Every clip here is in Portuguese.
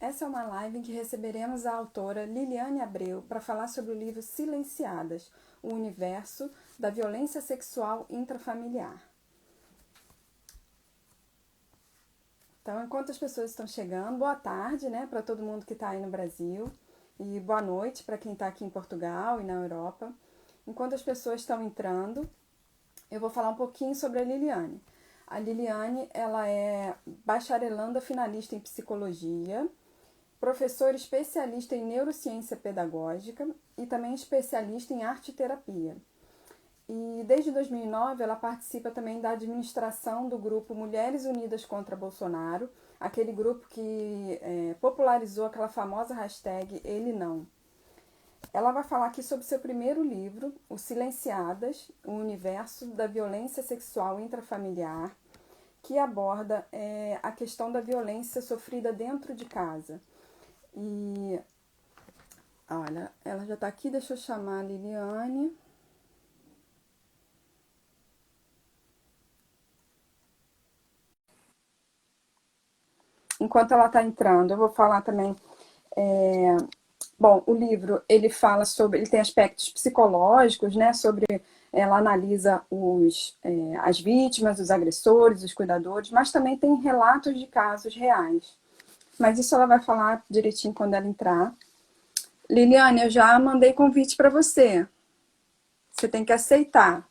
Essa é uma live em que receberemos a autora Liliane Abreu para falar sobre o livro Silenciadas, o universo da violência sexual intrafamiliar. Então, enquanto as pessoas estão chegando, boa tarde, né, para todo mundo que está aí no Brasil e boa noite para quem está aqui em Portugal e na Europa. Enquanto as pessoas estão entrando, eu vou falar um pouquinho sobre a Liliane. A Liliane, ela é bacharelanda finalista em psicologia, professora especialista em neurociência pedagógica e também especialista em arte e terapia. E desde 2009 ela participa também da administração do grupo Mulheres Unidas contra Bolsonaro, aquele grupo que popularizou aquela famosa hashtag Ele Não. Ela vai falar aqui sobre seu primeiro livro, O Silenciadas, o universo da violência sexual intrafamiliar, que aborda a questão da violência sofrida dentro de casa. E, olha, ela já está aqui, deixa eu chamar a Liliane. Enquanto ela está entrando, eu vou falar também... Bom, o livro, ele fala sobre... Ele tem aspectos psicológicos, né? Sobre... Ela analisa as vítimas, os agressores, os cuidadores, mas também tem relatos de casos reais. Mas isso ela vai falar direitinho quando ela entrar. Liliane, eu já mandei convite para você. Você tem que aceitar.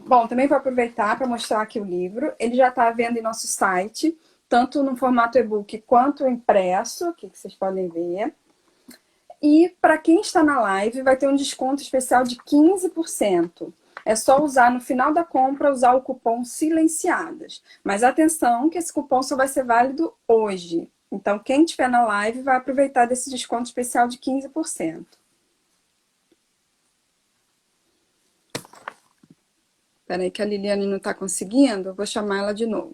Bom, também vou aproveitar para mostrar aqui o livro. Ele já está à venda em nosso site, tanto no formato e-book quanto impresso, aqui que vocês podem ver. E para quem está na live, vai ter um desconto especial de 15%. É só usar no final da compra, usar o cupom Silenciadas. Mas atenção que esse cupom só vai ser válido hoje. Então, quem estiver na live vai aproveitar desse desconto especial de 15%. Espera aí que a Liliane não está conseguindo, eu vou chamar ela de novo.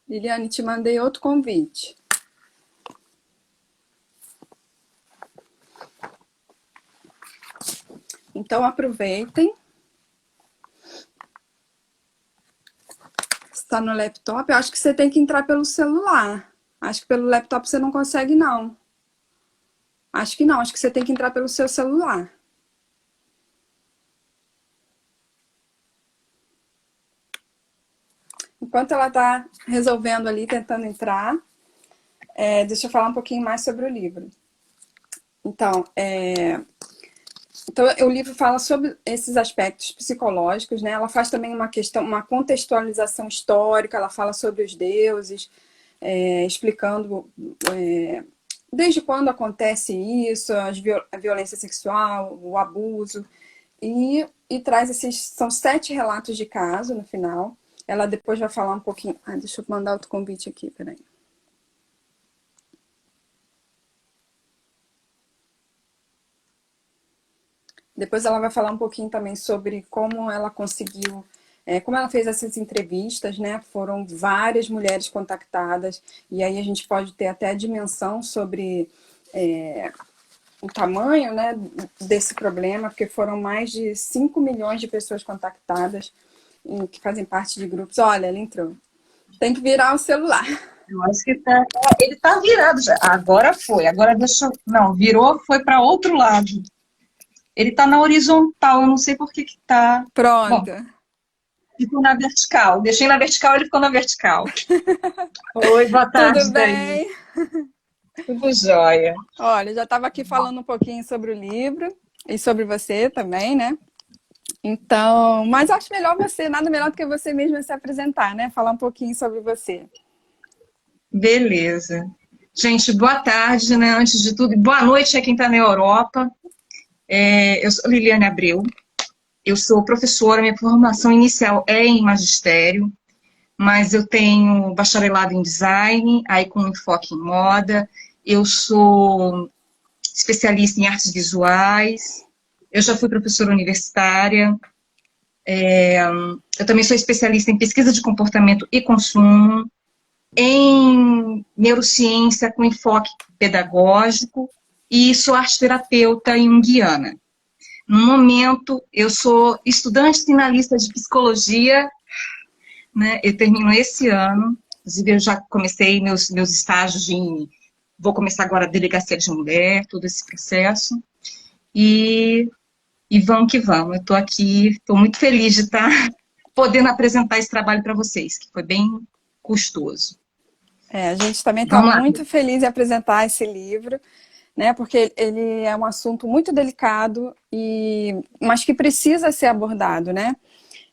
Liliane, te mandei outro convite. Então, aproveitem. Está no laptop? Eu acho que você tem que entrar pelo celular. Acho que pelo laptop você não consegue, não. Acho que não, acho que você tem que entrar pelo seu celular. Enquanto ela está resolvendo ali, tentando entrar, deixa eu falar um pouquinho mais sobre o livro. Então, o livro fala sobre esses aspectos psicológicos, né? Ela faz também uma contextualização histórica, ela fala sobre os deuses, explicando desde quando acontece isso, a violência sexual, o abuso, e traz são 7 relatos de caso no final. Ela depois vai falar um pouquinho... deixa eu mandar outro convite aqui, peraí. Depois ela vai falar um pouquinho também sobre como ela conseguiu, como ela fez essas entrevistas, né? Foram várias mulheres contactadas, e aí a gente pode ter até a dimensão sobre o tamanho, né, desse problema, porque foram mais de 5 milhões de pessoas contactadas, que fazem parte de grupos. Olha, ela entrou. Tem que virar o celular. Eu acho que ele tá virado já. Agora foi. Agora deixa eu... Não, virou, foi para outro lado. Ele tá na horizontal, eu não sei por que que tá. Bom, Pronto. ficou na vertical. Deixei na vertical, ele ficou na vertical. Oi, boa Tudo tarde, Dani. bem? Tudo jóia. Olha, já estava aqui falando um pouquinho sobre o livro e sobre você também, né? Então, mas acho melhor você, nada melhor do que você mesma se apresentar, né? Falar um pouquinho sobre você. Beleza. Gente, boa tarde, né? Antes de tudo, boa noite a quem está na Europa. Eu sou Liliane Abreu, eu sou professora, minha formação inicial é em magistério, mas eu tenho bacharelado em design, aí com enfoque em moda, eu sou especialista em artes visuais, eu já fui professora universitária, Eu também sou especialista em pesquisa de comportamento e consumo, em neurociência com enfoque pedagógico e sou arte-terapeuta junguiana. No momento, eu sou estudante finalista de psicologia, né? Eu termino esse ano, inclusive eu já comecei meus estágios vou começar agora a delegacia de mulher, todo esse processo, e vamos que vamos. Eu estou aqui, estou muito feliz de estar podendo apresentar esse trabalho para vocês, que foi bem custoso. A gente também está muito feliz em apresentar esse livro, né? Porque ele é um assunto muito delicado, mas que precisa ser abordado, né?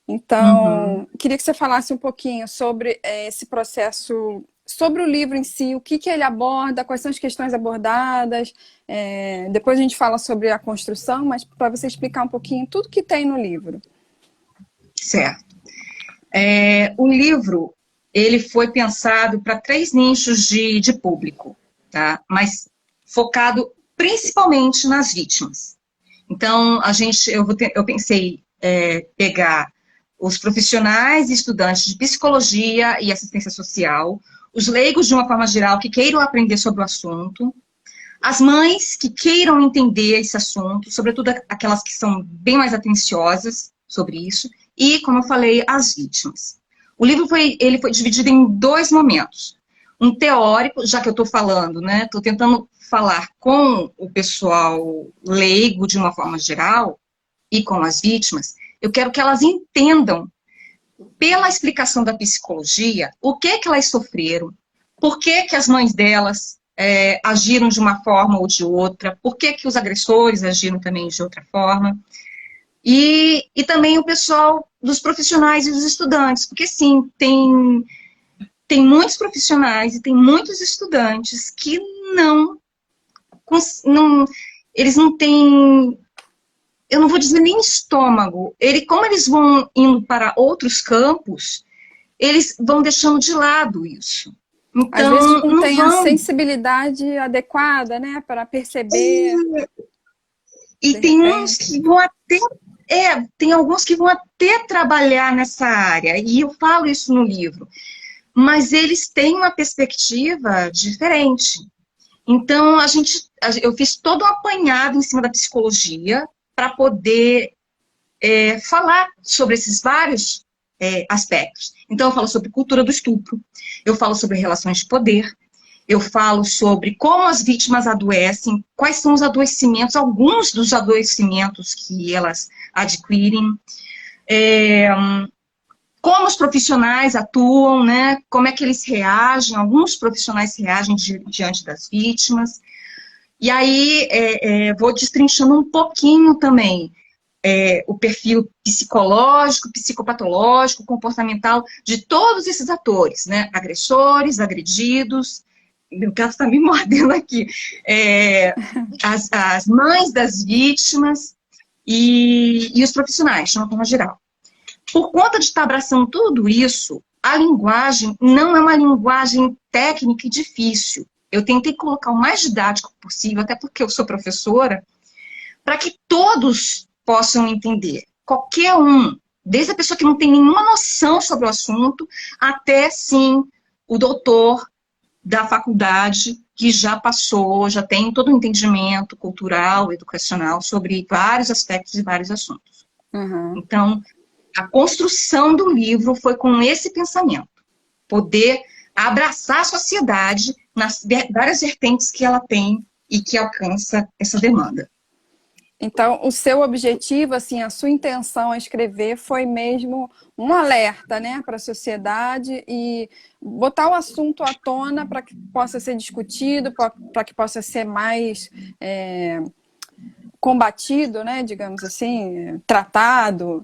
Então, queria que você falasse um pouquinho sobre esse processo, sobre o livro em si, o que ele aborda, quais são as questões abordadas. Depois a gente fala sobre a construção, mas para você explicar um pouquinho tudo que tem no livro. Certo. O livro, ele foi pensado para 3 nichos de público, tá? Mas focado principalmente nas vítimas. Então, eu pensei pegar os profissionais e estudantes de psicologia e assistência social, os leigos de uma forma geral que queiram aprender sobre o assunto, as mães que queiram entender esse assunto, sobretudo aquelas que são bem mais atenciosas sobre isso, e, como eu falei, as vítimas. O livro foi dividido em 2 momentos. Um teórico, já que eu estou falando, né, estou tentando falar com o pessoal leigo de uma forma geral e com as vítimas, eu quero que elas entendam, pela explicação da psicologia, o que elas sofreram, por que as mães delas agiram de uma forma ou de outra, por que os agressores agiram também de outra forma, e também o pessoal dos profissionais e dos estudantes, porque sim, tem muitos profissionais e tem muitos estudantes que eles não têm, eu não vou dizer nem estômago, como eles vão indo para outros campos, eles vão deixando de lado isso. Então, às vezes não tem a sensibilidade adequada, né, para perceber. E tem uns que vão até, tem alguns que vão até trabalhar nessa área, e eu falo isso no livro, mas eles têm uma perspectiva diferente. Então, eu fiz todo um apanhado em cima da psicologia para poder falar sobre esses vários aspectos. Então, eu falo sobre cultura do estupro, eu falo sobre relações de poder, eu falo sobre como as vítimas adoecem, quais são os adoecimentos, alguns dos adoecimentos que elas adquirem, como os profissionais atuam, né? Como é que eles reagem, alguns profissionais reagem diante das vítimas. E aí, vou destrinchando um pouquinho também o perfil psicológico, psicopatológico, comportamental de todos esses atores, né? Agressores, agredidos. Meu gato está me mordendo aqui. As mães das vítimas e os profissionais, de uma forma geral. Por conta de estar abraçando tudo isso, a linguagem não é uma linguagem técnica e difícil. Eu tentei colocar o mais didático possível, até porque eu sou professora, para que todos possam entender. Qualquer um, desde a pessoa que não tem nenhuma noção sobre o assunto, até, sim, o doutor da faculdade, que já passou, já tem todo o entendimento cultural, educacional, sobre vários aspectos e vários assuntos. Então, a construção do livro foi com esse pensamento. Poder abraçar a sociedade nas várias vertentes que ela tem e que alcança essa demanda. Então, o seu objetivo, assim, a sua intenção a escrever foi mesmo um alerta, né, para a sociedade e botar o assunto à tona para que possa ser discutido, para que possa ser mais combatido, né, digamos assim, tratado.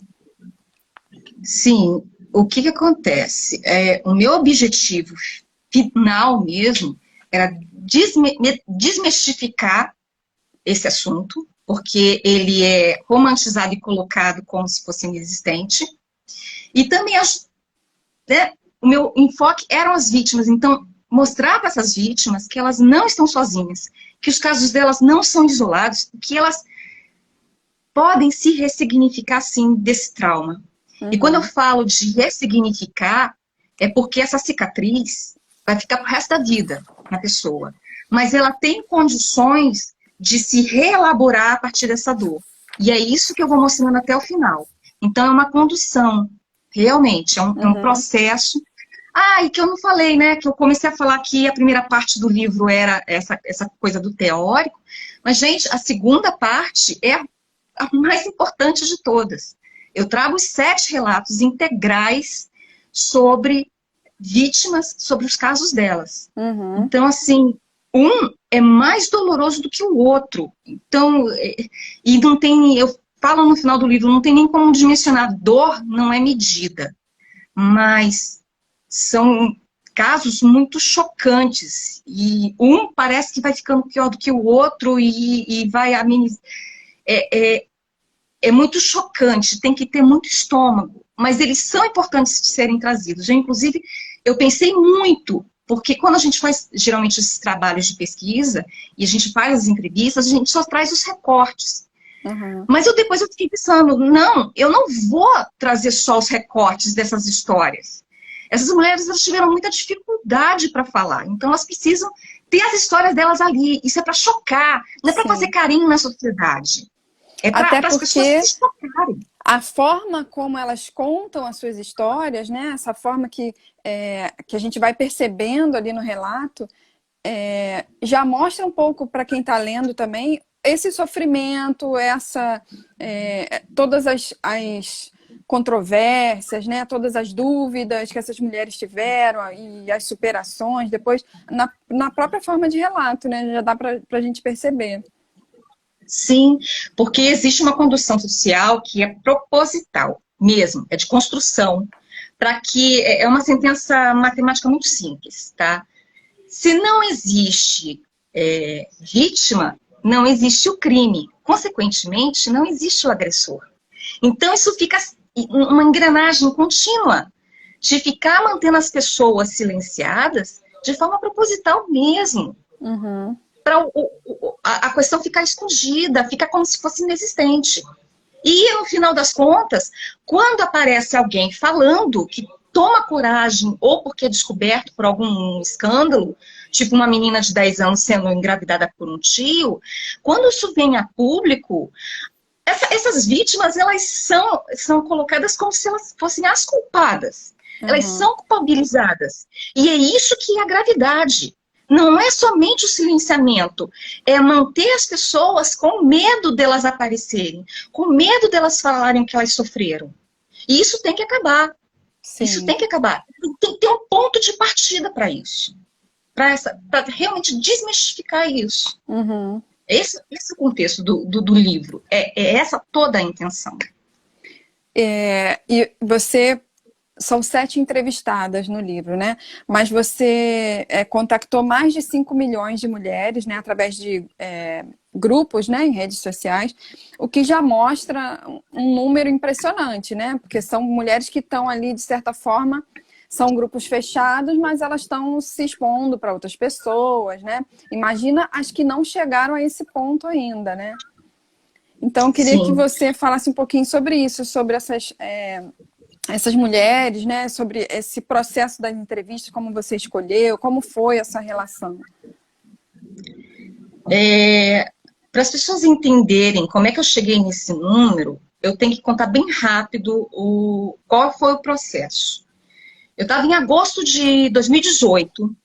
Sim, o que acontece? O meu objetivo final mesmo era desmistificar esse assunto, porque ele é romantizado e colocado como se fosse inexistente. E também o meu enfoque eram as vítimas, então mostrar para essas vítimas que elas não estão sozinhas, que os casos delas não são isolados, que elas podem se ressignificar sim desse trauma. E quando eu Uhum. falo de ressignificar, é porque essa cicatriz vai ficar pro resto da vida na pessoa. Mas ela tem condições de se reelaborar a partir dessa dor. E é isso que eu vou mostrando até o final. Então, é uma condução, realmente, é um Uhum. processo. Ah, e que eu não falei, né? Que eu comecei a falar que a primeira parte do livro era essa coisa do teórico. Mas, gente, a segunda parte é a mais importante de todas. Eu trago os 7 relatos integrais sobre vítimas, sobre os casos delas. Uhum. Então, assim, um é mais doloroso do que o outro. Então, e não tem, eu falo no final do livro, não tem nem como dimensionar. Dor não é medida, mas são casos muito chocantes. E um parece que vai ficando pior do que o outro e vai amenizar. É muito chocante, tem que ter muito estômago, mas eles são importantes de serem trazidos. Inclusive, eu pensei muito, porque quando a gente faz, geralmente, esses trabalhos de pesquisa, e a gente faz as entrevistas, a gente só traz os recortes. Uhum. Mas depois eu fiquei pensando, não, eu não vou trazer só os recortes dessas histórias. Essas mulheres, elas tiveram muita dificuldade para falar, então elas precisam ter as histórias delas ali. Isso é para chocar, não é para fazer Sim. carinho na sociedade. É para Até as pessoas porque se chocarem. a forma como elas contam as suas histórias, né? Essa forma que a gente vai percebendo ali no relato, já mostra um pouco para quem está lendo também esse sofrimento, todas as controvérsias, né? Todas as dúvidas que essas mulheres tiveram e as superações depois na própria forma de relato, né? Já dá para a gente perceber. Sim, porque existe uma condução social que é proposital mesmo, é de construção, para que é uma sentença matemática muito simples, tá? Se não existe vítima, não existe o crime. Consequentemente, não existe o agressor. Então, isso fica uma engrenagem contínua de ficar mantendo as pessoas silenciadas de forma proposital mesmo. Uhum. Para a questão ficar escondida, fica como se fosse inexistente. E, no final das contas, quando aparece alguém falando que toma coragem, ou porque é descoberto por algum escândalo, tipo uma menina de 10 anos sendo engravidada por um tio, quando isso vem a público, essas vítimas, elas são colocadas como se elas fossem as culpadas. Elas Uhum. são culpabilizadas. E é isso que é a gravidade. Não é somente o silenciamento, é manter as pessoas com medo delas aparecerem, com medo delas falarem o que elas sofreram. E isso tem que acabar. Isso Sim. tem que acabar. Tem que ter um ponto de partida para isso. Para realmente desmistificar isso. Uhum. Esse é o contexto do livro. É essa toda a intenção. E você são 7 entrevistadas no livro, né? Mas você contactou mais de 5 milhões de mulheres, né? Através de grupos, né? Em redes sociais, o que já mostra um número impressionante, né? Porque são mulheres que estão ali, de certa forma, são grupos fechados, mas elas estão se expondo para outras pessoas, né? Imagina as que não chegaram a esse ponto ainda, né? Então, eu queria que Sim. você falasse um pouquinho sobre isso, sobre essas mulheres, né? Sobre esse processo das entrevistas, como você escolheu, como foi essa relação. Para as pessoas entenderem como é que eu cheguei nesse número, eu tenho que contar bem rápido qual foi o processo. Eu estava em agosto de 2018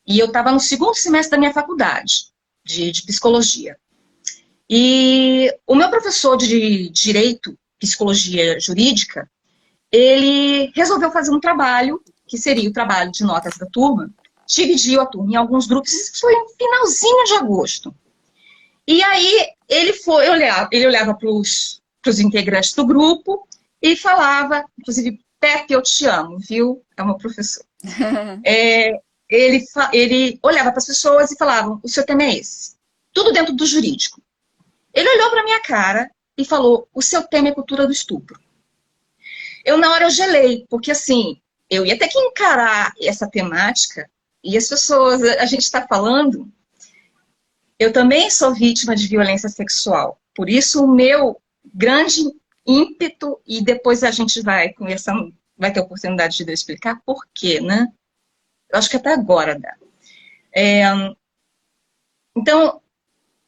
e eu estava no segundo semestre da minha faculdade de psicologia. E o meu professor de direito, psicologia jurídica, ele resolveu fazer um trabalho, que seria o trabalho de notas da turma, dividiu a turma em alguns grupos, isso foi no finalzinho de agosto. E aí ele olhava para os integrantes do grupo e falava, inclusive, Pepe, eu te amo, viu? É o meu professor. Ele olhava para as pessoas e falava, o seu tema é esse. Tudo dentro do jurídico. Ele olhou para minha cara e falou, o seu tema é cultura do estupro. Na hora eu gelei, porque assim, eu ia ter que encarar essa temática e as pessoas, a gente está falando, eu também sou vítima de violência sexual. Por isso, o meu grande ímpeto, e depois a gente vai conversando, vai ter oportunidade de eu explicar por quê, né? Eu acho que até agora dá. Então,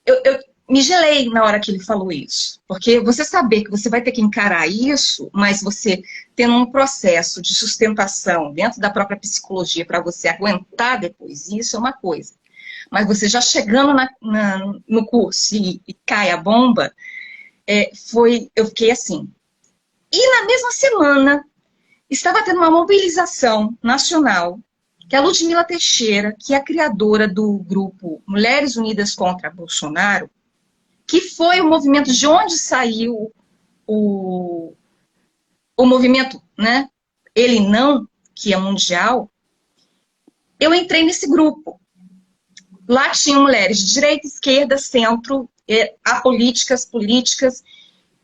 eu me gelei na hora que ele falou isso. Porque você saber que você vai ter que encarar isso, mas você tendo um processo de sustentação dentro da própria psicologia para você aguentar depois isso é uma coisa. Mas você já chegando no curso e cai a bomba, eu fiquei assim. E na mesma semana, estava tendo uma mobilização nacional que a Ludmila Teixeira, que é a criadora do grupo Mulheres Unidas contra Bolsonaro, que foi o movimento de onde saiu o movimento, né? Ele Não, que é mundial, eu entrei nesse grupo. Lá tinham mulheres de direita, esquerda, centro, apolíticas, políticas,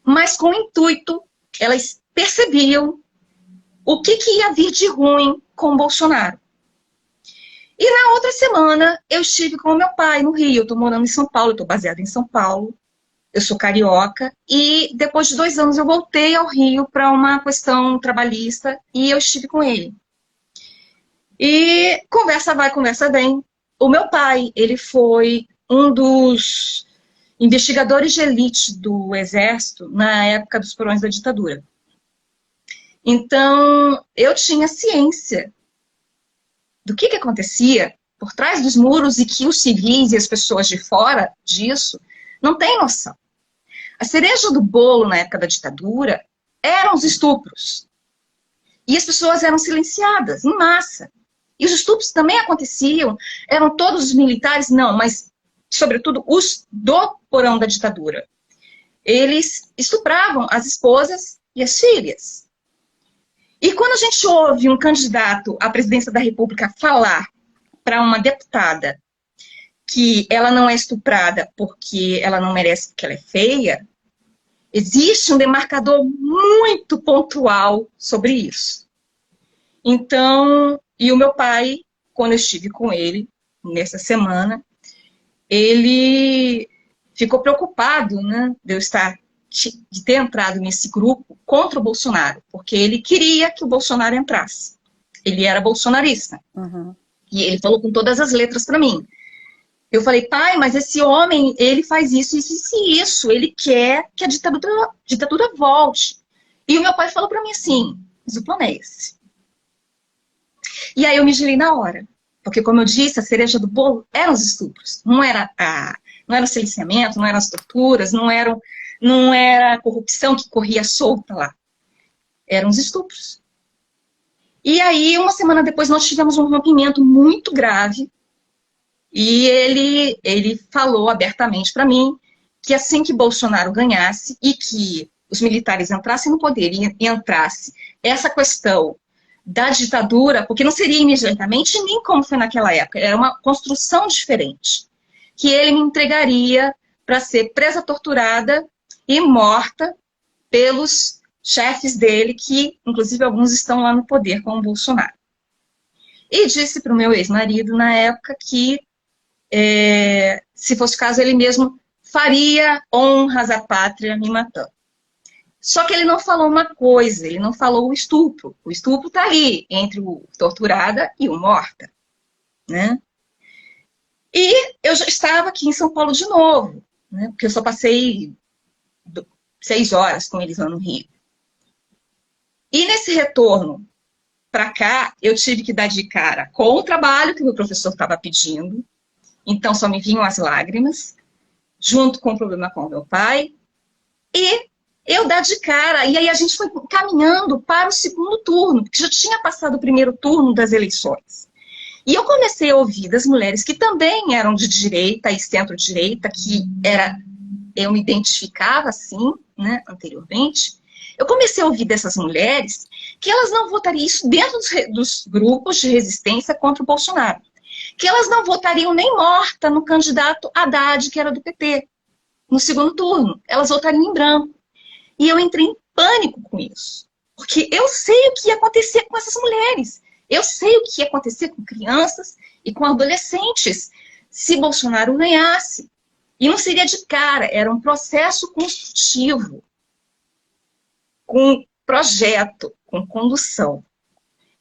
mas com o intuito, elas percebiam o que ia vir de ruim com o Bolsonaro. E na outra semana, eu estive com o meu pai no Rio. Eu estou morando em São Paulo, eu estou baseada em São Paulo. Eu sou carioca. E depois de 2 anos, eu voltei ao Rio para uma questão trabalhista e eu estive com ele. E conversa vai, conversa vem. O meu pai, ele foi um dos investigadores de elite do Exército na época dos porões da ditadura. Então, eu tinha ciência do que acontecia por trás dos muros e que os civis e as pessoas de fora disso não têm noção. A cereja do bolo na época da ditadura eram os estupros. E as pessoas eram silenciadas em massa. E os estupros também aconteciam. Eram todos os militares? Não, mas sobretudo os do porão da ditadura. Eles estupravam as esposas e as filhas. E quando a gente ouve um candidato à presidência da República falar para uma deputada que ela não é estuprada porque ela não merece, porque ela é feia, existe um demarcador muito pontual sobre isso. Então, e o meu pai, quando eu estive com ele nessa semana, ele ficou preocupado, né, de ter entrado nesse grupo contra o Bolsonaro, porque ele queria que o Bolsonaro entrasse. Ele era bolsonarista. Uhum. E ele falou com todas as letras para mim. Eu falei, pai, mas esse homem, ele faz isso, isso e isso. Ele quer que a ditadura volte. E o meu pai falou para mim assim, mas o plano é esse. E aí eu me gelei na hora. Porque, como eu disse, a cereja do bolo eram os estupros. Não era o silenciamento, não eram as torturas, não era a corrupção que corria solta lá. Eram os estupros. E aí, uma semana depois, nós tivemos um rompimento muito grave. E ele falou abertamente para mim que assim que Bolsonaro ganhasse e que os militares entrassem no poder e entrasse essa questão da ditadura, porque não seria imediatamente nem como foi naquela época, era uma construção diferente, que ele me entregaria para ser presa, torturada e morta pelos chefes dele, que inclusive alguns estão lá no poder com o Bolsonaro. E disse para o meu ex-marido na época que se fosse o caso ele mesmo faria honras à pátria me matando. Só que ele não falou uma coisa, ele não falou o estupro. O estupro está ali, entre o torturada e o morta. Né? E eu já estava aqui em São Paulo de novo, né? Porque eu só passei 6 horas com eles lá no Rio. E nesse retorno para cá, eu tive que dar de cara com o trabalho que o meu professor estava pedindo. Então só me vinham as lágrimas, junto com o problema com o meu pai. E eu dar de cara, e aí a gente foi caminhando para o segundo turno, porque já tinha passado o primeiro turno das eleições. E eu comecei a ouvir das mulheres que também eram de direita e centro-direita, que eu me identificava assim, né, anteriormente. Eu comecei a ouvir dessas mulheres que elas não votariam isso dentro dos grupos de resistência contra o Bolsonaro. Que elas não votariam nem morta no candidato Haddad, que era do PT, no segundo turno. Elas votariam em branco. E eu entrei em pânico com isso. Porque eu sei o que ia acontecer com essas mulheres. Eu sei o que ia acontecer com crianças e com adolescentes se Bolsonaro ganhasse. E não seria de cara, era um processo construtivo. com projeto, com condução.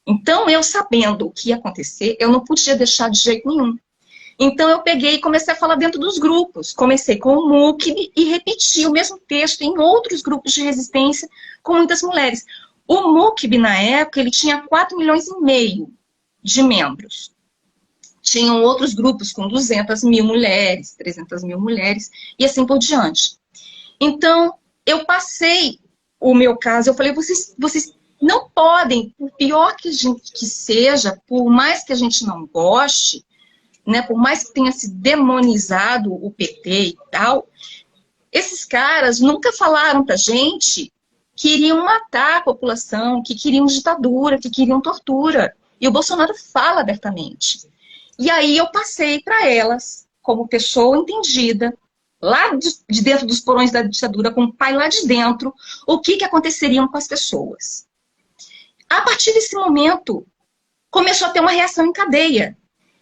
Então, eu sabendo o que ia acontecer, eu não podia deixar de jeito nenhum. Então, eu peguei e comecei a falar dentro dos grupos. Comecei com o MUCB e repeti o mesmo texto em outros grupos de resistência com muitas mulheres. O MUCB, na época, ele tinha 4,5 milhões de membros. Tinham outros grupos com 200 mil mulheres, 300 mil mulheres, e assim por diante. Então, eu passei o meu caso, eu falei, vocês não podem, por pior que seja, por mais que a gente não goste, né, por mais que tenha se demonizado o PT e tal, esses caras nunca falaram pra gente que iriam matar a população, que queriam ditadura, que queriam tortura. E o Bolsonaro fala abertamente. E aí eu passei para elas, como pessoa entendida, lá de dentro dos porões da ditadura, com o pai lá de dentro, o que aconteceria com as pessoas. A partir desse momento, começou a ter uma reação em cadeia.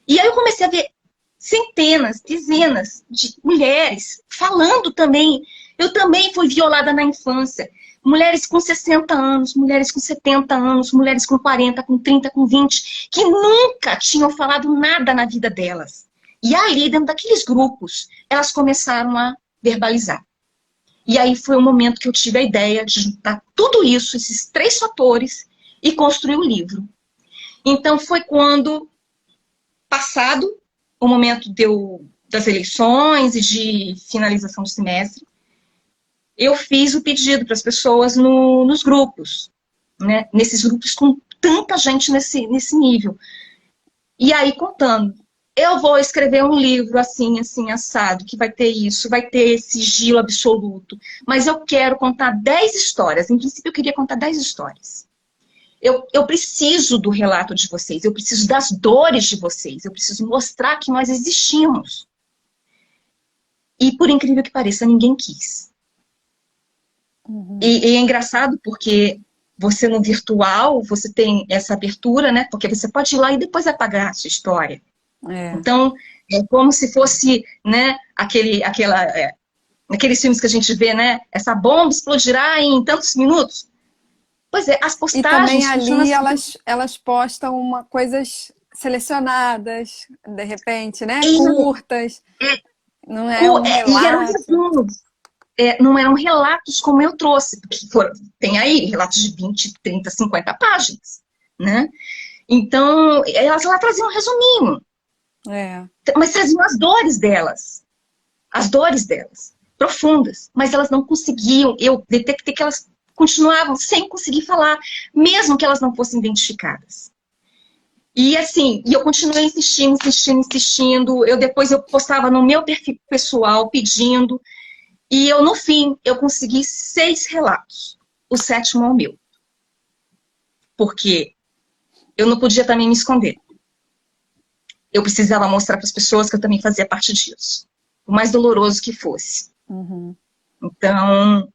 E aí eu comecei a ver centenas, dezenas de mulheres falando também. Eu também fui violada na infância. Mulheres com 60 anos, mulheres com 70 anos, mulheres com 40, com 30, com 20, que nunca tinham falado nada na vida delas. E ali, dentro daqueles grupos, elas começaram a verbalizar. E aí foi o momento que eu tive a ideia de juntar tudo isso, esses 3 fatores, e construir o livro. Então foi quando, passado o momento das eleições e de finalização do semestre, eu fiz o pedido para as pessoas nos grupos, né? Nesses grupos com tanta gente nesse nível. E aí contando, eu vou escrever um livro assim, assim, assado, que vai ter isso, vai ter sigilo absoluto, mas eu quero contar 10 histórias. Em princípio, eu queria contar 10 histórias. Eu preciso do relato de vocês, eu preciso das dores de vocês, eu preciso mostrar que nós existimos. E, por incrível que pareça, ninguém quis. Uhum. E é engraçado porque você no virtual, você tem essa abertura, né? Porque você pode ir lá e depois apagar a sua história. É. Então, é como se fosse, né, aqueles filmes que a gente vê, né? Essa bomba explodirá em tantos minutos. Pois é, as E também postagens ali funcionam assim. elas postam coisas selecionadas, de repente, né? E, Curtas. Não é um e eram relato. resumos. Não eram relatos como eu trouxe, porque tem aí relatos de 20, 30, 50 páginas, né? Então, elas lá traziam um resuminho. É. Mas traziam as dores delas, profundas. Mas elas não conseguiam, eu detectei que elas continuavam sem conseguir falar, mesmo que elas não fossem identificadas. E assim, eu continuei insistindo. Depois eu postava no meu perfil pessoal, pedindo. E no fim, eu consegui 6 relatos. O 7º é o meu. Porque eu não podia também me esconder. Eu precisava mostrar para as pessoas que eu também fazia parte disso. O mais doloroso que fosse. Uhum. Então,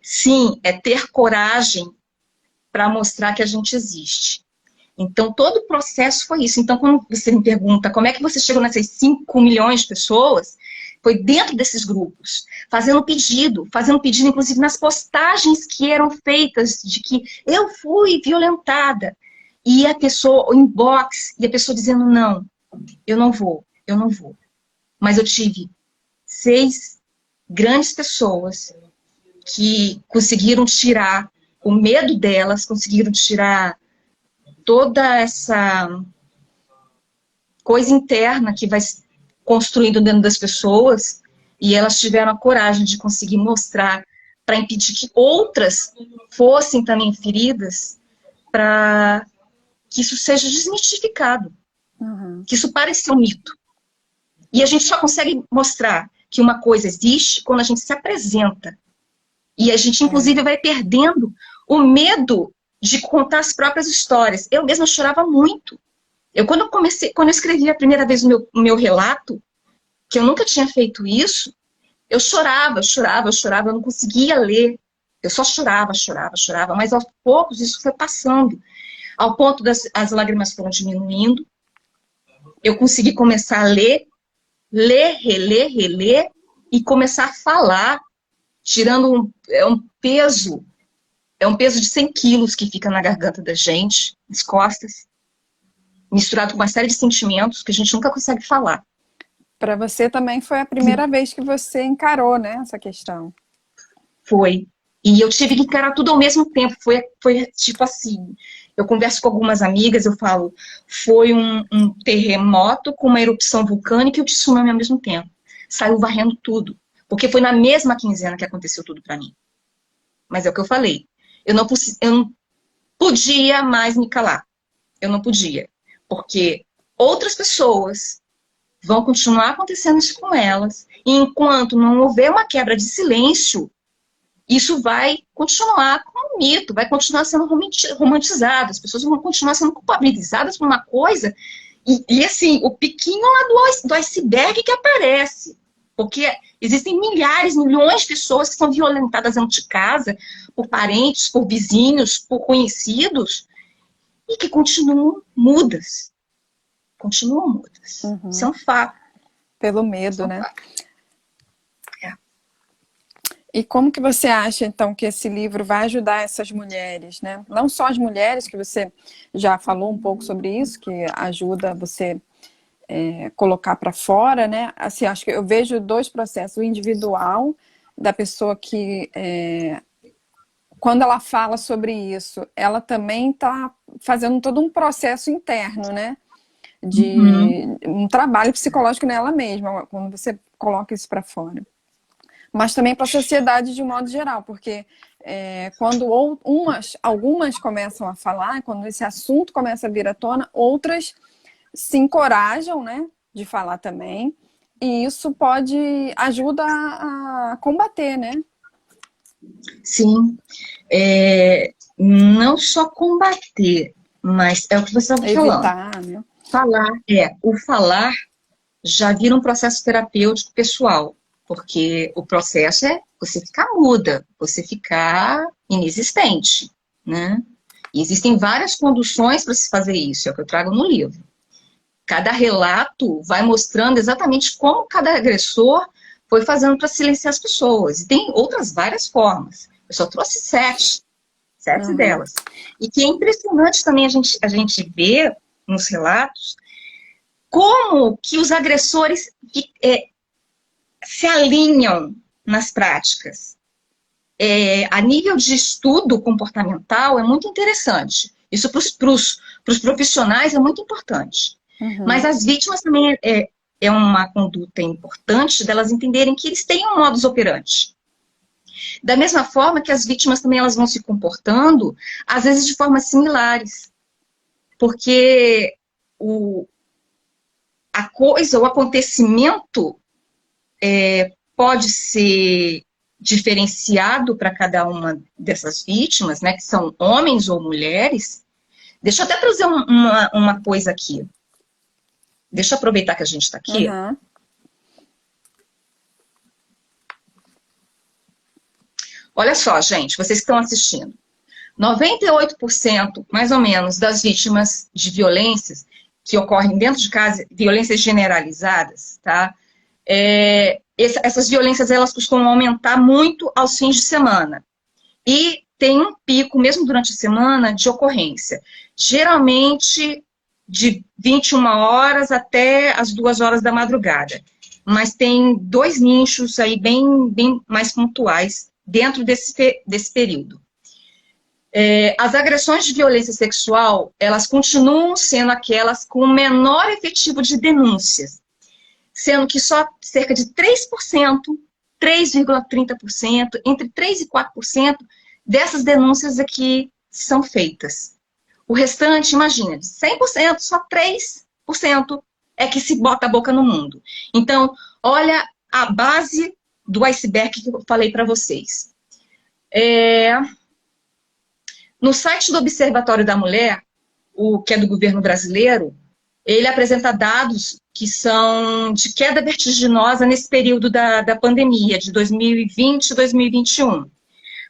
sim, é ter coragem para mostrar que a gente existe. Então, todo o processo foi isso. Então, quando você me pergunta como é que você chegou nessas 5 milhões de pessoas, foi dentro desses grupos, fazendo pedido, inclusive, nas postagens que eram feitas de que eu fui violentada. E a pessoa, o inbox, e a pessoa dizendo, não, eu não vou. Mas eu tive 6 grandes pessoas que conseguiram tirar o medo delas, conseguiram tirar toda essa coisa interna que vai construindo dentro das pessoas, e elas tiveram a coragem de conseguir mostrar para impedir que outras fossem também feridas, para que isso seja desmistificado, que isso pareça um mito. E a gente só consegue mostrar que uma coisa existe quando a gente se apresenta. E a gente, inclusive, vai perdendo o medo de contar as próprias histórias. Eu mesma chorava muito. Quando eu escrevi a primeira vez o meu relato, que eu nunca tinha feito isso, eu chorava, eu não conseguia ler. Eu só chorava, mas aos poucos isso foi passando. Ao ponto as lágrimas foram diminuindo, eu consegui começar a ler, reler, e começar a falar, tirando um peso É um peso de 100 quilos que fica na garganta da gente, nas costas, misturado com uma série de sentimentos que a gente nunca consegue falar. Para você também foi a primeira vez que você encarou, né, essa questão. Foi. E eu tive que encarar tudo ao mesmo tempo. Foi tipo assim, eu converso com algumas amigas, eu falo, foi um terremoto com uma erupção vulcânica e o tsunami ao mesmo tempo. Saiu varrendo tudo. Porque foi na mesma quinzena que aconteceu tudo para mim. Mas é o que eu falei. Eu não podia mais me calar. Eu não podia. Porque outras pessoas vão continuar acontecendo isso com elas. E enquanto não houver uma quebra de silêncio, isso vai continuar como um mito, vai continuar sendo romantizado, as pessoas vão continuar sendo culpabilizadas por uma coisa, e assim, o piquinho lá do iceberg que aparece, porque existem milhares, milhões de pessoas que são violentadas dentro de casa, por parentes, por vizinhos, por conhecidos, e que continuam mudas. Continuam mudas. Uhum. Isso é um fato. Pelo medo, né? E como que você acha, então, que esse livro vai ajudar essas mulheres, né? Não só as mulheres, que você já falou um pouco sobre isso, que ajuda você colocar para fora, né? Assim, acho que eu vejo dois processos. O individual, da pessoa que, quando ela fala sobre isso, ela também está fazendo todo um processo interno, né? De um trabalho psicológico nela mesma, quando você coloca isso para fora. Mas também para a sociedade de um modo geral, porque quando algumas começam a falar, quando esse assunto começa a vir à tona, outras se encorajam, né, de falar também, e isso ajuda a combater, né? Sim, não só combater, mas é o que você estava falando. Evitar, né? O falar já vira um processo terapêutico pessoal, porque o processo é você ficar muda, você ficar inexistente, né? E existem várias conduções para se fazer isso, é o que eu trago no livro. Cada relato vai mostrando exatamente como cada agressor foi fazendo para silenciar as pessoas. E tem outras várias formas. Eu só trouxe sete delas. E que é impressionante também a gente ver nos relatos como que os agressores se alinham nas práticas. A nível de estudo comportamental é muito interessante. Isso para os profissionais é muito importante. Mas as vítimas também é uma conduta importante delas entenderem que eles têm um modus operandi. Da mesma forma que as vítimas também elas vão se comportando, às vezes de formas similares. Porque o acontecimento pode ser diferenciado para cada uma dessas vítimas, né, que são homens ou mulheres. Deixa eu até trazer uma coisa aqui. Deixa eu aproveitar que a gente está aqui. Olha só, gente, vocês que estão assistindo. 98%, mais ou menos, das vítimas de violências que ocorrem dentro de casa, violências generalizadas, tá? Essas violências, elas costumam aumentar muito aos fins de semana. E tem um pico, mesmo durante a semana, de ocorrência. Geralmente, de 21 horas até as 2 horas da madrugada. Mas tem 2 nichos aí bem mais pontuais dentro desse período. As agressões de violência sexual, elas continuam sendo aquelas com o menor efetivo de denúncias, sendo que só cerca de 3%, 3,30%, entre 3% e 4% dessas denúncias aqui são feitas. O restante, imagina, de 100%, só 3% é que se bota a boca no mundo. Então, olha a base do iceberg que eu falei para vocês. No site do Observatório da Mulher, que é do governo brasileiro, ele apresenta dados que são de queda vertiginosa nesse período da pandemia, de 2020 e 2021.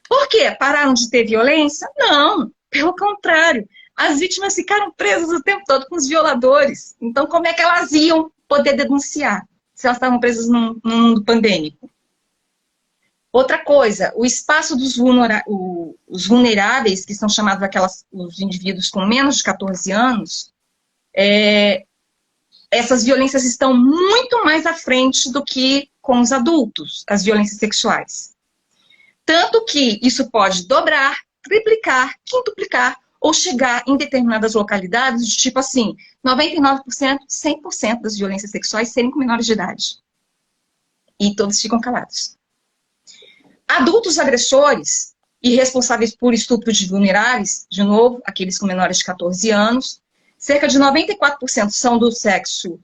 Por quê? Pararam de ter violência? Não, pelo contrário. As vítimas ficaram presas o tempo todo com os violadores. Então, como é que elas iam poder denunciar se elas estavam presas num mundo pandêmico? Outra coisa, o espaço dos os vulneráveis, que são chamados os indivíduos com menos de 14 anos, essas violências estão muito mais à frente do que com os adultos, as violências sexuais. Tanto que isso pode dobrar, triplicar, quintuplicar, ou chegar em determinadas localidades, de tipo assim, 99%, 100% das violências sexuais serem com menores de idade. E todos ficam calados. Adultos agressores e responsáveis por estupro de vulneráveis, de novo, aqueles com menores de 14 anos, cerca de 94% são do sexo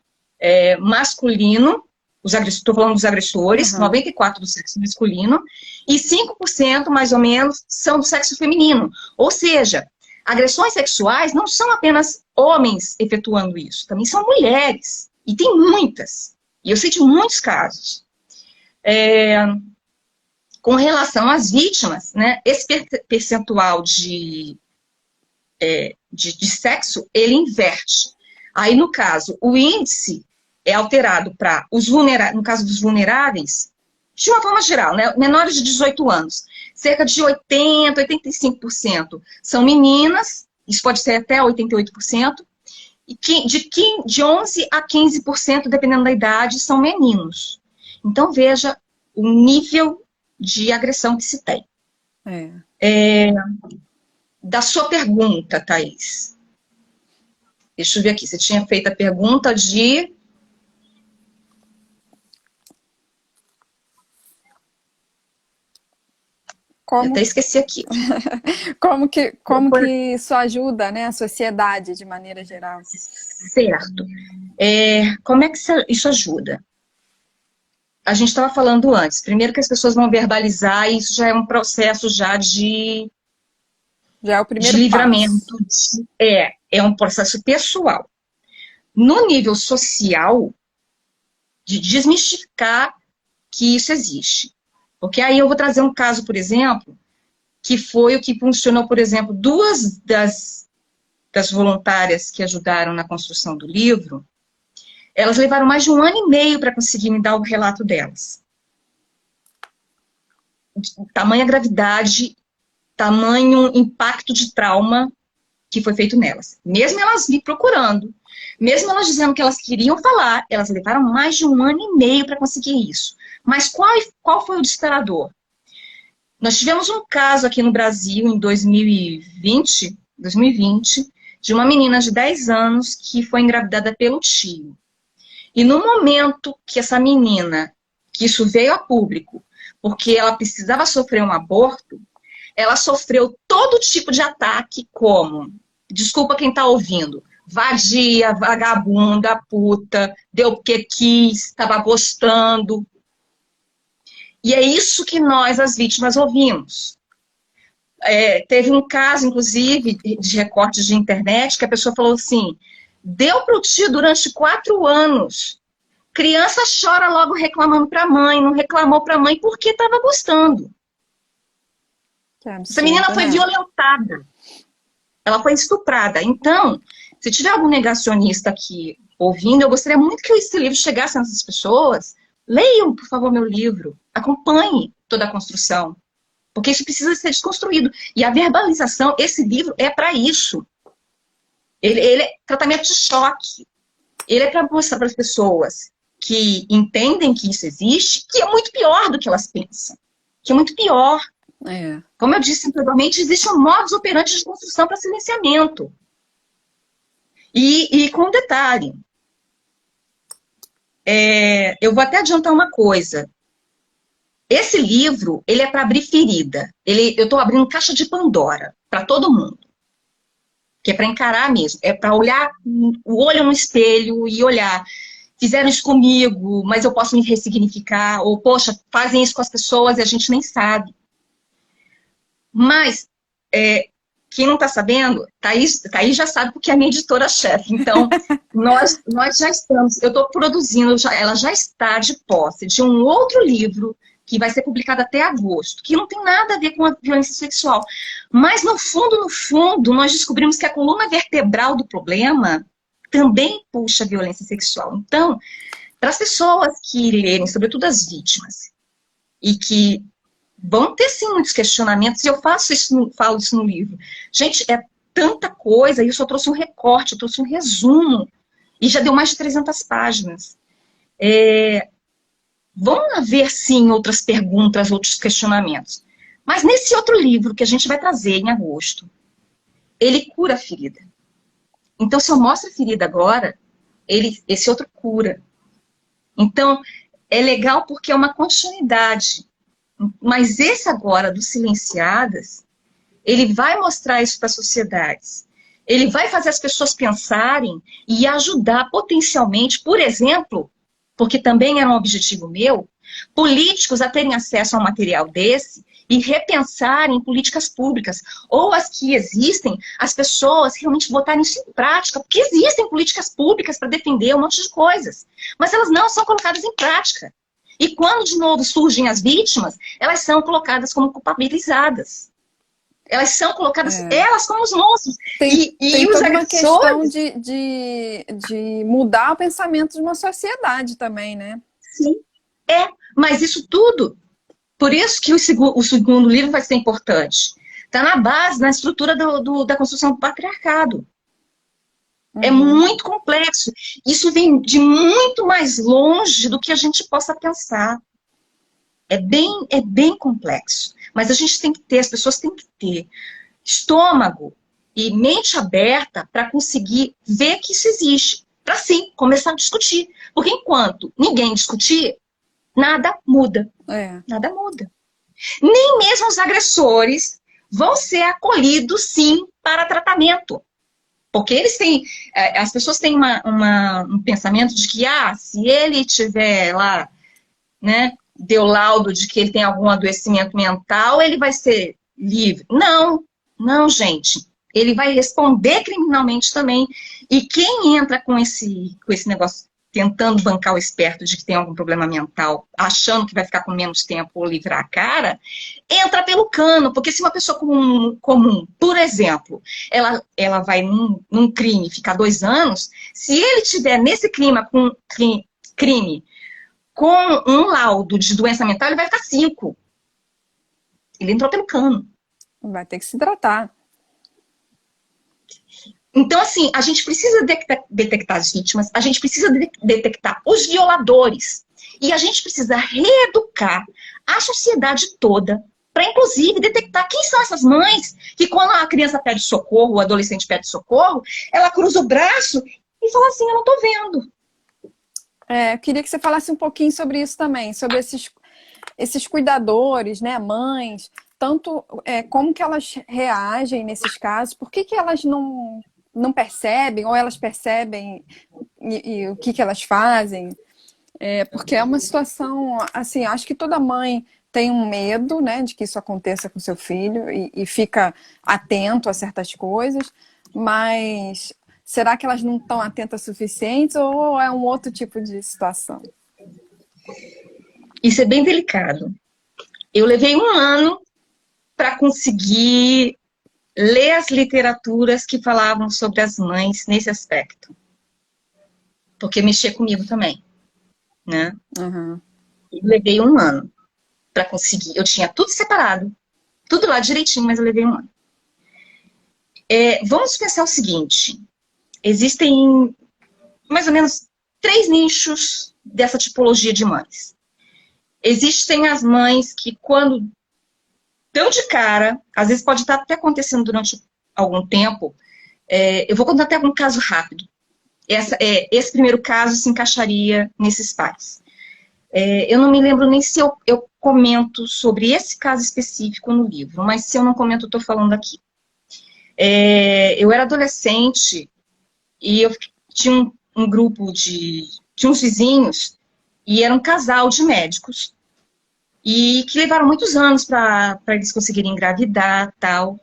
masculino, estou falando dos agressores, 94% do sexo masculino, e 5%, mais ou menos, são do sexo feminino. Ou seja, agressões sexuais não são apenas homens efetuando isso, também são mulheres. E tem muitas. E eu sei de muitos casos. Com relação às vítimas, né, esse percentual de sexo, ele inverte. Aí, no caso, o índice é alterado para no caso dos vulneráveis, de uma forma geral, né, menores de 18 anos, cerca de 80%, 85% são meninas, isso pode ser até 88%, e de 11% a 15%, dependendo da idade, são meninos. Então, veja o nível de agressão que se tem. Da sua pergunta, Thaís. Deixa eu ver aqui, você tinha feito a pergunta de... Eu até esqueci aqui. Como que isso ajuda, né, a sociedade de maneira geral? Certo. Como é que isso ajuda? A gente estava falando antes. Primeiro que as pessoas vão verbalizar, e isso já é um processo já de o primeiro de livramento. passo. É um processo pessoal. No nível social, de desmistificar que isso existe. Porque aí eu vou trazer um caso, por exemplo, que foi o que funcionou, por exemplo, duas das voluntárias que ajudaram na construção do livro, elas levaram mais de 1 ano e meio para conseguir me dar o relato delas. Tamanha gravidade, tamanho impacto de trauma que foi feito nelas. Mesmo elas me procurando, mesmo elas dizendo que elas queriam falar, elas levaram mais de 1 ano e meio para conseguir isso. Mas qual foi o disparador? Nós tivemos um caso aqui no Brasil, em 2020, de uma menina de 10 anos que foi engravidada pelo tio. E no momento que essa menina, que isso veio a público, porque ela precisava sofrer um aborto, ela sofreu todo tipo de ataque, como, desculpa quem está ouvindo, vadia, vagabunda, puta, deu porque quis, estava gostando. E é isso que nós, as vítimas, ouvimos. Teve um caso, inclusive, de recortes de internet, que a pessoa falou assim, deu para o tio durante 4 anos. Criança chora logo reclamando para a mãe, não reclamou para a mãe porque estava gostando. Essa menina foi violentada. Ela foi estuprada. Então, se tiver algum negacionista aqui ouvindo, eu gostaria muito que esse livro chegasse nessas pessoas. Leiam, por favor, meu livro. Acompanhe toda a construção. Porque isso precisa ser desconstruído. E a verbalização, esse livro é para isso. Ele é tratamento de choque. Ele é para mostrar para as pessoas que entendem que isso existe, que é muito pior do que elas pensam. Que é muito pior. Como eu disse anteriormente, existe um modus operandi de construção para silenciamento. E com um detalhe. Eu vou até adiantar uma coisa. Esse livro, ele é para abrir ferida. Eu estou abrindo caixa de Pandora para todo mundo. Que é para encarar mesmo. É para olhar o olho no espelho e olhar. Fizeram isso comigo, mas eu posso me ressignificar. Ou, poxa, fazem isso com as pessoas e a gente nem sabe. Mas, quem não está sabendo, Thaís já sabe porque é a minha editora-chefe. Então, nós já estamos, eu estou produzindo, ela já está de posse de um outro livro que vai ser publicado até agosto, que não tem nada a ver com a violência sexual. Mas, no fundo, nós descobrimos que a coluna vertebral do problema também puxa a violência sexual. Então, para as pessoas que lerem, sobretudo as vítimas, e que vão ter sim muitos questionamentos, e eu faço isso falo isso no livro. Gente, é tanta coisa, e eu só trouxe um recorte, eu trouxe um resumo, e já deu mais de 300 páginas. Vão haver, sim, outras perguntas, outros questionamentos. Mas nesse outro livro que a gente vai trazer em agosto, ele cura a ferida. Então, se eu mostro a ferida agora, esse outro cura. Então, é legal porque é uma continuidade. Mas esse agora, dos Silenciadas, ele vai mostrar isso para as sociedades. Ele vai fazer as pessoas pensarem e ajudar potencialmente, por exemplo, porque também era um objetivo meu, políticos a terem acesso a um material desse e repensarem políticas públicas. Ou as que existem, as pessoas realmente botarem isso em prática, porque existem políticas públicas para defender um monte de coisas, mas elas não são colocadas em prática. E quando, de novo, surgem as vítimas, elas são colocadas como culpabilizadas. Elas são colocadas, elas como os monstros. Tem os toda uma questão agressores... de mudar o pensamento de uma sociedade também, né? Sim, mas isso tudo, por isso que o segundo livro vai ser importante. Está na base, na estrutura da construção do patriarcado. É muito complexo. Isso vem de muito mais longe do que a gente possa pensar. É bem complexo. Mas a gente tem que ter, as pessoas têm que ter estômago e mente aberta para conseguir ver que isso existe. Para sim, começar a discutir. Porque enquanto ninguém discutir, nada muda. Nada muda. Nem mesmo os agressores vão ser acolhidos, sim, para tratamento. Porque eles têm, as pessoas têm um pensamento de que, se ele tiver lá, né, deu laudo de que ele tem algum adoecimento mental, ele vai ser livre. Não, gente. Ele vai responder criminalmente também. E quem entra com esse negócio, tentando bancar o esperto de que tem algum problema mental, achando que vai ficar com menos tempo ou livrar a cara, entra pelo cano. Porque se uma pessoa comum, por exemplo, ela vai num crime ficar 2 anos, se ele tiver nesse crime com um laudo de doença mental, ele vai ficar 5. Ele entrou pelo cano. Vai ter que se tratar. Então, assim, a gente precisa detectar as vítimas, a gente precisa detectar os violadores, e a gente precisa reeducar a sociedade toda para, inclusive, detectar quem são essas mães que, quando a criança pede socorro, o adolescente pede socorro, ela cruza o braço e fala assim, eu não tô vendo. Eu queria que você falasse um pouquinho sobre isso também, sobre esses cuidadores, né, mães, tanto como que elas reagem nesses casos, por que elas não percebem, ou elas percebem e o que elas fazem, porque é uma situação, assim, acho que toda mãe tem um medo, né, de que isso aconteça com seu filho e fica atento a certas coisas, mas será que elas não estão atentas o suficiente ou é um outro tipo de situação? Isso é bem delicado. Eu levei 1 ano para conseguir ler as literaturas que falavam sobre as mães nesse aspecto. Porque mexia comigo também, né? Uhum. Eu levei 1 ano para conseguir. Eu tinha tudo separado, tudo lá direitinho, mas eu levei 1 ano. Vamos pensar o seguinte, existem mais ou menos 3 nichos dessa tipologia de mães. Existem as mães que, quando dão de cara, às vezes pode estar até acontecendo durante algum tempo, eu vou contar até um caso rápido. Esse primeiro caso se encaixaria nesses pais. Eu não me lembro nem se eu comento sobre esse caso específico no livro, mas se eu não comento, eu estou falando aqui. Eu era adolescente e eu tinha um grupo de uns vizinhos e era um casal de médicos e que levaram muitos anos para eles conseguirem engravidar, tal.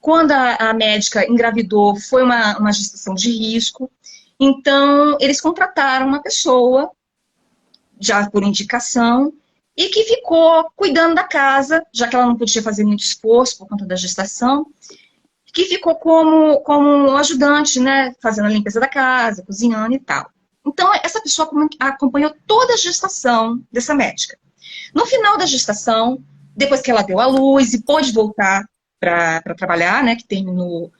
Quando a médica engravidou, foi uma gestação de risco, então eles contrataram uma pessoa, já por indicação, e que ficou cuidando da casa, já que ela não podia fazer muito esforço por conta da gestação, que ficou como ajudante, né, fazendo a limpeza da casa, cozinhando e tal. Então, essa pessoa acompanhou toda a gestação dessa médica. No final da gestação, Depois que ela deu à luz e pôde voltar para trabalhar, né, que terminou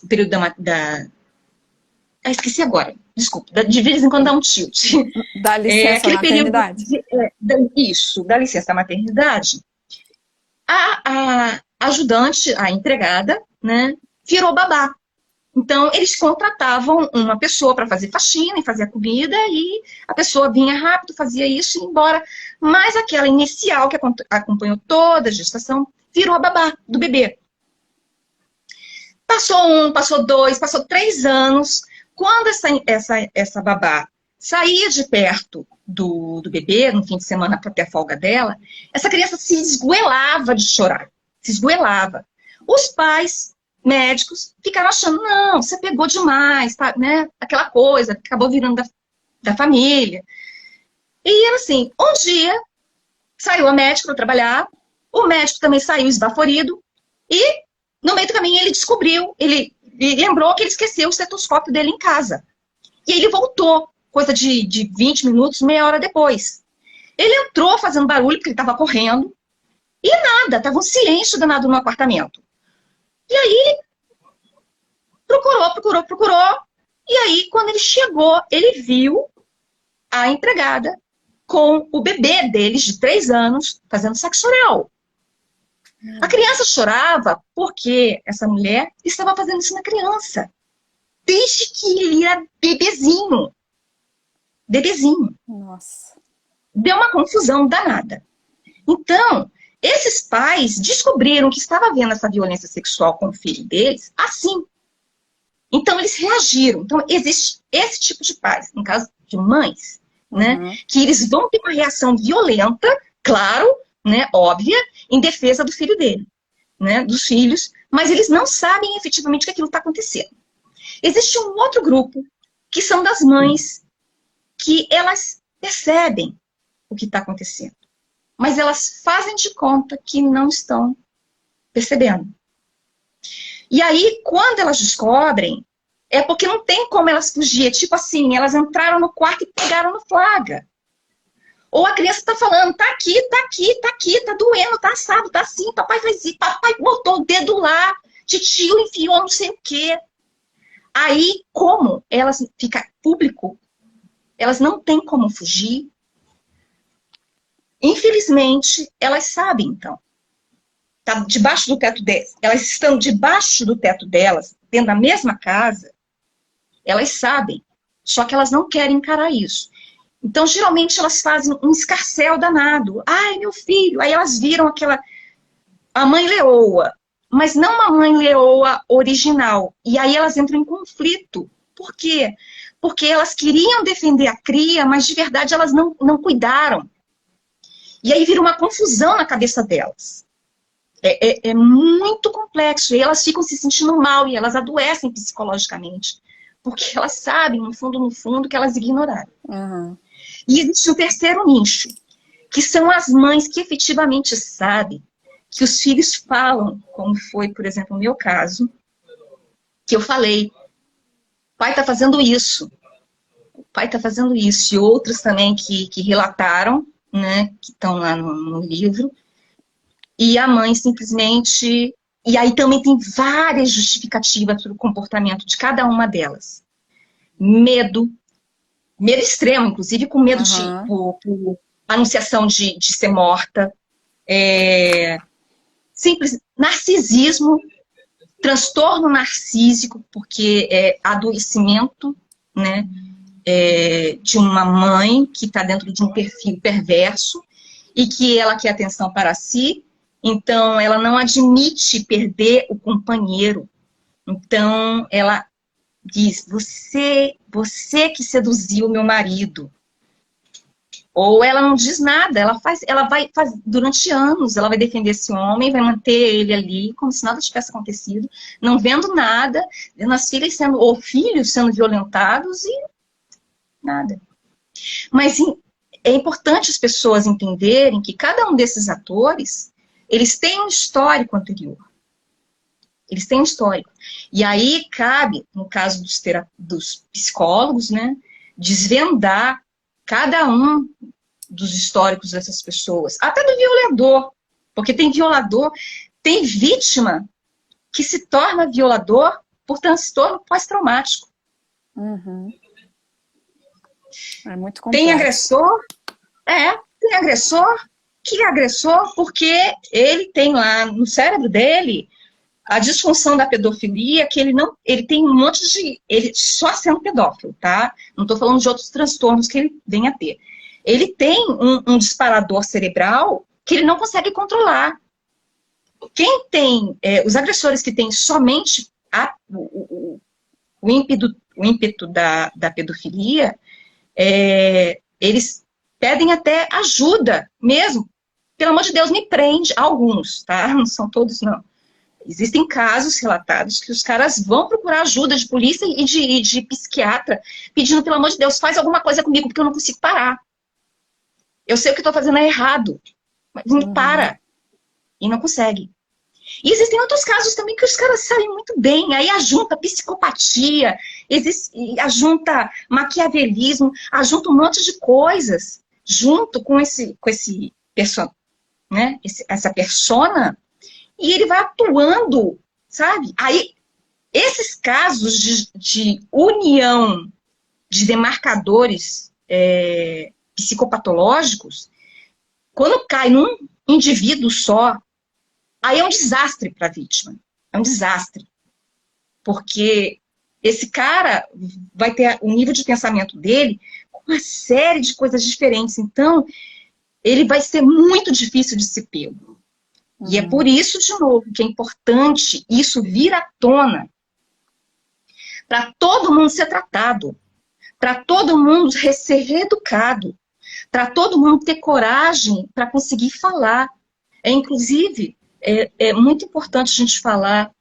o período esqueci agora, desculpa, de vez em quando dá um tilt. Dá licença Aquele período maternidade? da licença maternidade, a ajudante, a empregada, né, virou babá. Então, eles contratavam uma pessoa para fazer faxina e fazer a comida, e a pessoa vinha rápido, fazia isso e ia embora. Mas aquela inicial, que acompanhou toda a gestação, virou a babá do bebê. Passou 1, passou 2, passou 3 anos. Quando essa babá saía de perto do bebê, no fim de semana para ter a folga dela, essa criança se esgoelava de chorar. Se esgoelava. Os pais médicos ficaram achando, não, você pegou demais, tá, né? Aquela coisa, acabou virando da família. E era assim, um dia saiu a médica para trabalhar, o médico também saiu esbaforido, e no meio do caminho ele descobriu, ele lembrou que ele esqueceu o estetoscópio dele em casa. E ele voltou, coisa de 20 minutos, meia hora depois. Ele entrou fazendo barulho, porque ele estava correndo, e nada, estava um silêncio danado no apartamento. E aí, procurou. E aí, quando ele chegou, ele viu a empregada com o bebê deles, de 3 anos, fazendo sexo oral. A criança chorava porque essa mulher estava fazendo isso na criança. Desde que ele era bebezinho. Bebezinho. Nossa. Deu uma confusão danada. Então, esses pais descobriram que estava havendo essa violência sexual com o filho deles assim. Então, eles reagiram. Então, existe esse tipo de pais, no caso de mães, né? Que eles vão ter uma reação violenta, claro, né, óbvia, em defesa do filho dele, né, dos filhos, mas eles não sabem efetivamente que aquilo está acontecendo. Existe um outro grupo, que são das mães, que elas percebem o que está acontecendo, mas elas fazem de conta que não estão percebendo. E aí, quando elas descobrem, é porque não tem como elas fugir. Tipo assim, elas entraram no quarto e pegaram no flagra. Ou a criança está falando, tá aqui, tá doendo, tá assado, tá assim, papai faz isso, papai botou o dedo lá, titio enfiou não sei o quê. Aí, como elas fica público, elas não têm como fugir. Infelizmente, elas sabem, então. Tá debaixo do teto delas. Elas estão debaixo do teto delas, dentro da mesma casa. Elas sabem, só que elas não querem encarar isso. Então, geralmente, elas fazem um escarcéu danado. Ai, meu filho. Aí elas viram a mãe leoa, mas não uma mãe leoa original. E aí elas entram em conflito. Por quê? Porque elas queriam defender a cria, mas de verdade elas não cuidaram. E aí vira uma confusão na cabeça delas. É muito complexo. E elas ficam se sentindo mal e elas adoecem psicologicamente. Porque elas sabem, no fundo, que elas ignoraram. Uhum. E existe um terceiro nicho, que são as mães que efetivamente sabem que os filhos falam, como foi, por exemplo, o meu caso, que eu falei, o pai está fazendo isso, o pai está fazendo isso, e outros também que relataram, né, que estão lá no livro, e a mãe simplesmente... E aí também tem várias justificativas para o comportamento de cada uma delas. Medo extremo, inclusive com medo de por anunciação de ser morta. Simples narcisismo, transtorno narcísico, porque é adoecimento, né, de uma mãe que está dentro de um perfil perverso e que ela quer atenção para si. Então, ela não admite perder o companheiro. Então, ela diz, você que seduziu meu marido. Ou ela não diz nada, ela vai durante anos, ela vai defender esse homem, vai manter ele ali, como se nada tivesse acontecido, não vendo nada, vendo as filhas ou filhos sendo violentados e nada. Mas é importante as pessoas entenderem que cada um desses atores, eles têm um histórico anterior. Eles têm um histórico. E aí cabe, no caso dos psicólogos, né, desvendar cada um dos históricos dessas pessoas, até do violador, porque tem violador, tem vítima que se torna violador por transtorno pós-traumático. Uhum. É muito Tem complexo. tem agressor que é agressor porque ele tem lá no cérebro dele a disfunção da pedofilia, que ele tem um monte de, ele só sendo pedófilo, tá? Não estou falando de outros transtornos que ele venha a ter. Ele tem um disparador cerebral que ele não consegue controlar. Quem tem, os agressores que têm somente o ímpeto da pedofilia, eles pedem até ajuda mesmo. Pelo amor de Deus, me prende. Alguns, tá? Não são todos, não. Existem casos relatados que os caras vão procurar ajuda de polícia e de psiquiatra, pedindo, pelo amor de Deus, faz alguma coisa comigo, porque eu não consigo parar. Eu sei o que estou fazendo é errado, mas me para. E não consegue. E existem outros casos também que os caras sabem muito bem. Aí ajunta psicopatia, ajunta maquiavelismo, ajunta um monte de coisas junto com essa persona, e ele vai atuando, sabe? Aí, esses casos de união de demarcadores psicopatológicos, quando cai num indivíduo só, aí é um desastre para a vítima. É um desastre. Porque esse cara vai ter o nível de pensamento dele com uma série de coisas diferentes. Então, ele vai ser muito difícil de ser pego. E é por isso, de novo, que é importante isso vir à tona. Para todo mundo ser tratado. Para todo mundo ser reeducado. Para todo mundo ter coragem para conseguir falar. Inclusive, é muito importante a gente falar.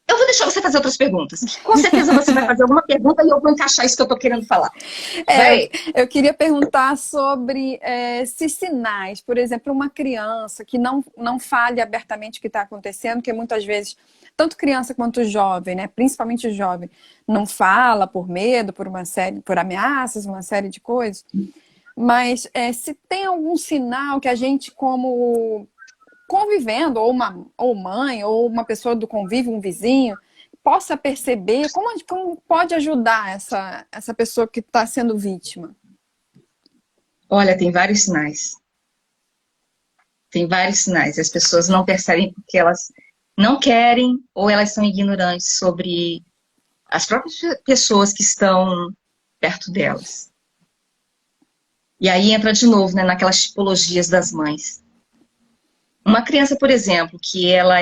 Eu vou deixar você fazer outras perguntas. Com certeza você vai fazer alguma pergunta e eu vou encaixar isso que eu estou querendo falar. Eu queria perguntar sobre esses sinais. Por exemplo, uma criança que não fale abertamente o que está acontecendo, que muitas vezes, tanto criança quanto jovem, né, principalmente o jovem, não fala por medo, por ameaças, uma série de coisas. Mas se tem algum sinal que a gente, como convivendo, ou mãe, ou uma pessoa do convívio, um vizinho, possa perceber, como pode ajudar essa pessoa que está sendo vítima? Olha, tem vários sinais. Tem vários sinais. As pessoas não percebem porque elas não querem ou elas são ignorantes sobre as próprias pessoas que estão perto delas. E aí entra de novo, né, naquelas tipologias das mães. Uma criança, por exemplo, que ela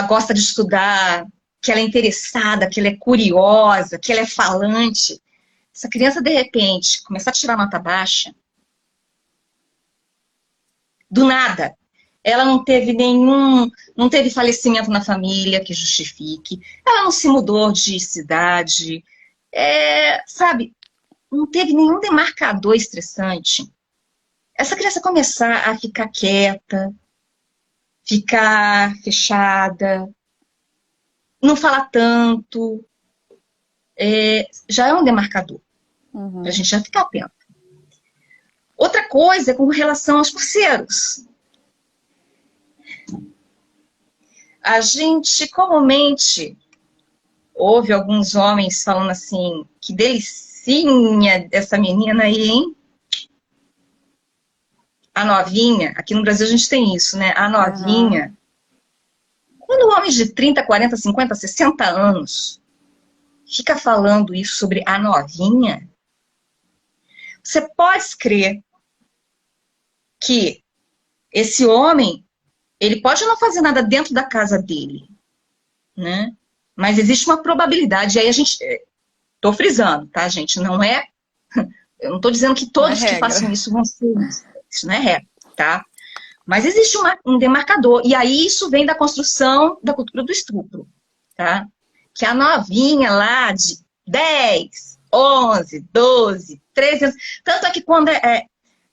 gosta de estudar, que ela é interessada, que ela é curiosa, que ela é falante. Essa criança, de repente, começar a tirar nota baixa, do nada, ela não teve falecimento na família que justifique, ela não se mudou de cidade, sabe, não teve nenhum demarcador estressante. Essa criança começar a ficar quieta, ficar fechada, não falar tanto, já é um demarcador. Pra gente já ficar atento. Outra coisa é com relação aos parceiros. A gente comumente ouve alguns homens falando assim, que delicinha dessa menina aí, hein? A novinha, aqui no Brasil a gente tem isso, né? A novinha. Quando homens de 30, 40, 50, 60 anos fica falando isso sobre a novinha, você pode crer que esse homem, ele pode não fazer nada dentro da casa dele, né? Mas existe uma probabilidade, e aí a gente... Tô frisando, tá, gente? Não é... Eu não tô dizendo que todos que façam isso vão ser isso. Isso não é regra, tá? Mas existe um demarcador, e aí isso vem da construção da cultura do estupro, tá? Que a novinha lá de 10, 11, 12, 13 anos... Tanto é que quando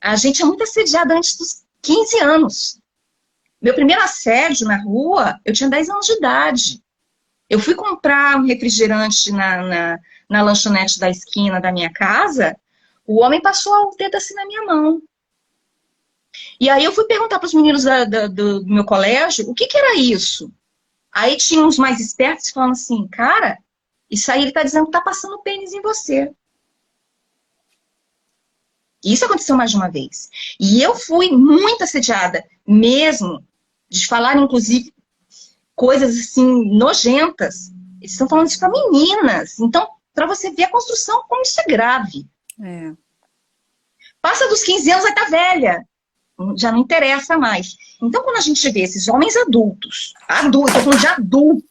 a gente é muito assediada antes dos 15 anos. Meu primeiro assédio na rua, eu tinha 10 anos de idade. Eu fui comprar um refrigerante na lanchonete da esquina da minha casa, O homem passou o dedo assim na minha mão. E aí eu fui perguntar para os meninos do meu colégio o que era isso. Aí tinha uns mais espertos falando assim, cara, isso aí ele tá dizendo que tá passando o pênis em você. E isso aconteceu mais de uma vez. E eu fui muito assediada, mesmo, de falar, inclusive, coisas assim, nojentas. Eles estão falando isso para meninas. Então, para você ver a construção, como isso é grave. É. Passa dos 15 anos, vai estar velha. Já não interessa mais. Então, quando a gente vê esses homens adultos, tô falando de adulto,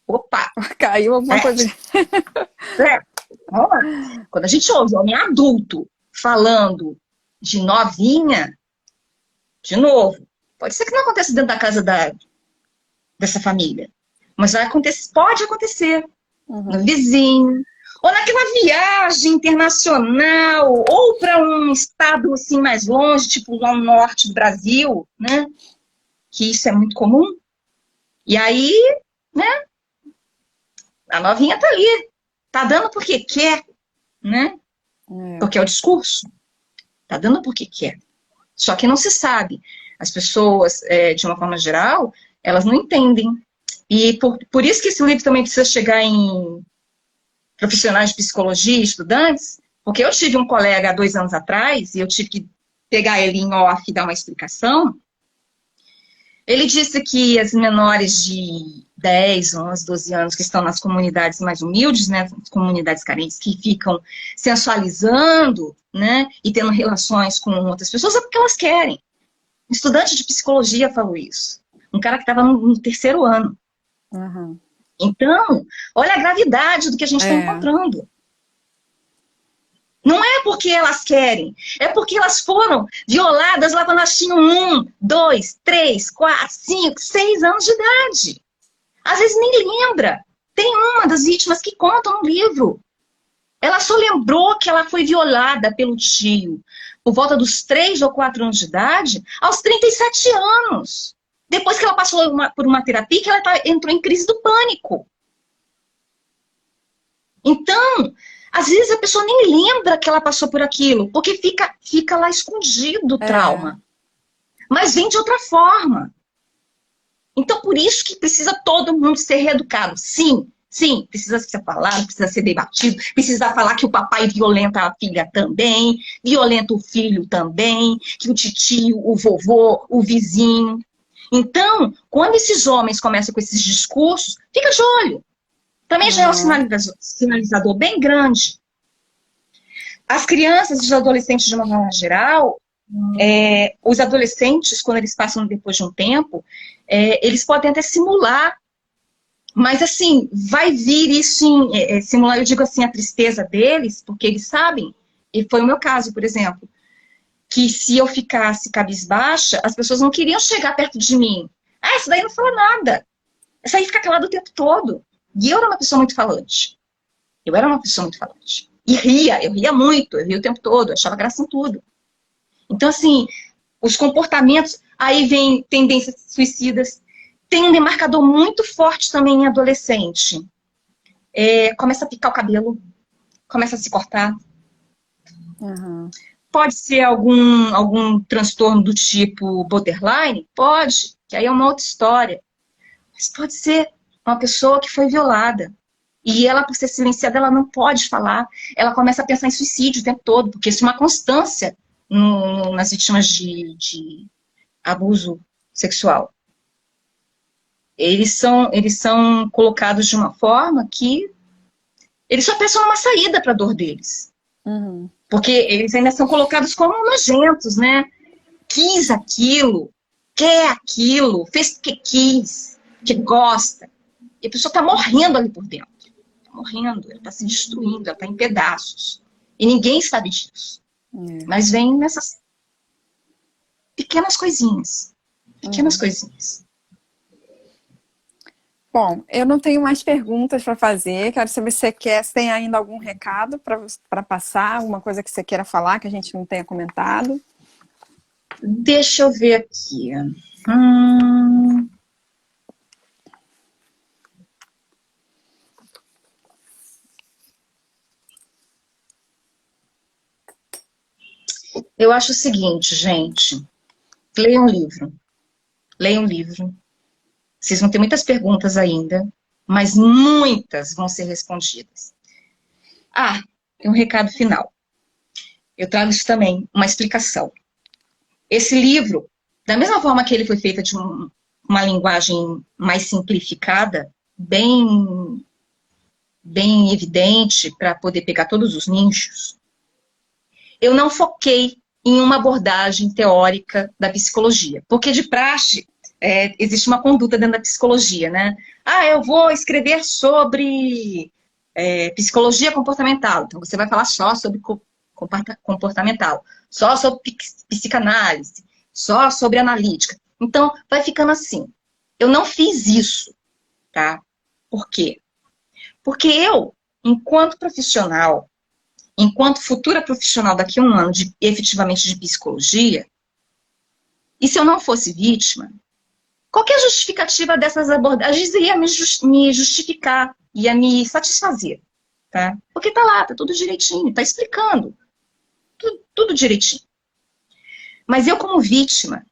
opa, Caiu alguma coisa. é, vamos lá. Quando a gente ouve homem adulto falando de novinha, de novo, pode ser que não aconteça dentro da casa dessa família, mas pode acontecer no vizinho, ou naquela viagem internacional, ou para um estado assim mais longe, tipo lá no norte do Brasil, né? Que isso é muito comum. E aí, né? A novinha tá ali, tá dando porque quer, né? Porque é o discurso. Tá dando porque quer. Só que não se sabe. As pessoas, de uma forma geral, elas não entendem. E por isso que esse livro também precisa chegar em profissionais de psicologia, estudantes, porque eu tive um colega há 2 anos atrás, e eu tive que pegar ele em off e dar uma explicação. Ele disse que as menores de 10, 11, 12 anos que estão nas comunidades mais humildes, né, comunidades carentes, que ficam sensualizando, né, e tendo relações com outras pessoas, é porque elas querem. Um estudante de psicologia falou isso. Um cara que estava no 3º ano. Uhum. Então, olha a gravidade do que a gente está encontrando. Não é porque elas querem, é porque elas foram violadas lá quando elas tinham 1, 2, 3, 4, 5, 6 anos de idade. Às vezes nem lembra. Tem uma das vítimas que conta no livro. Ela só lembrou que ela foi violada pelo tio por volta dos 3 ou 4 anos de idade, aos 37 anos. Depois que ela passou por uma terapia, que ela entrou em crise do pânico. Então, às vezes a pessoa nem lembra que ela passou por aquilo, porque fica lá escondido o trauma. Mas vem de outra forma. Então, por isso que precisa todo mundo ser reeducado. Sim, sim, precisa ser falado, precisa ser debatido, precisa falar que o papai violenta a filha também, violenta o filho também, que o titio, o vovô, o vizinho. Então, quando esses homens começam com esses discursos, fica de olho. Também já é um sinalizador bem grande. As crianças e os adolescentes, de uma forma geral, os adolescentes, quando eles passam depois de um tempo, eles podem até simular, mas assim, vai vir isso simular, eu digo assim, a tristeza deles, porque eles sabem, e foi o meu caso, por exemplo, que se eu ficasse cabisbaixa, as pessoas não queriam chegar perto de mim. Ah, essa daí não fala nada. Essa aí fica calada o tempo todo. E eu era uma pessoa muito falante. E eu ria muito, eu ria o tempo todo, eu achava graça em tudo. Então, assim, os comportamentos, aí vem tendências suicidas, tem um demarcador muito forte também em adolescente. Começa a picar o cabelo, começa a se cortar. Uhum. Pode ser algum transtorno do tipo borderline? Pode, que aí é uma outra história. Mas pode ser uma pessoa que foi violada. E ela, por ser silenciada, ela não pode falar. Ela começa a pensar em suicídio o tempo todo, porque isso é uma constância nas vítimas de abuso sexual. Eles são colocados de uma forma que eles só pensam numa saída para a dor deles. Uhum. Porque eles ainda são colocados como nojentos, né? Quis aquilo, quer aquilo, fez porque quis, que gosta. E a pessoa está morrendo ali por dentro. Está morrendo, ela está se destruindo, ela está em pedaços. E ninguém sabe disso. Mas vem nessas pequenas coisinhas. Pequenas coisinhas. Bom, eu não tenho mais perguntas para fazer. Quero saber se você quer, se tem ainda algum recado para passar, alguma coisa que você queira falar que a gente não tenha comentado. Deixa eu ver aqui. Eu acho o seguinte, gente. Leiam um livro. Leiam um livro. Vocês vão ter muitas perguntas ainda, mas muitas vão ser respondidas. Ah, tem um recado final. Eu trago isso também, uma explicação. Esse livro, da mesma forma que ele foi feito de uma linguagem mais simplificada, bem evidente, para poder pegar todos os nichos, eu não foquei em uma abordagem teórica da psicologia. Porque de praxe, existe uma conduta dentro da psicologia, né? Ah, eu vou escrever sobre psicologia comportamental. Então, você vai falar só sobre comportamental, só sobre psicanálise, só sobre analítica. Então, vai ficando assim. Eu não fiz isso, tá? Por quê? Porque eu, enquanto profissional, enquanto futura profissional daqui a um ano, efetivamente de psicologia, e se eu não fosse vítima, qualquer justificativa dessas abordagens ia me justificar, ia me satisfazer, tá? Porque tá lá, tá tudo direitinho, tá explicando, tudo direitinho. Mas eu, como vítima,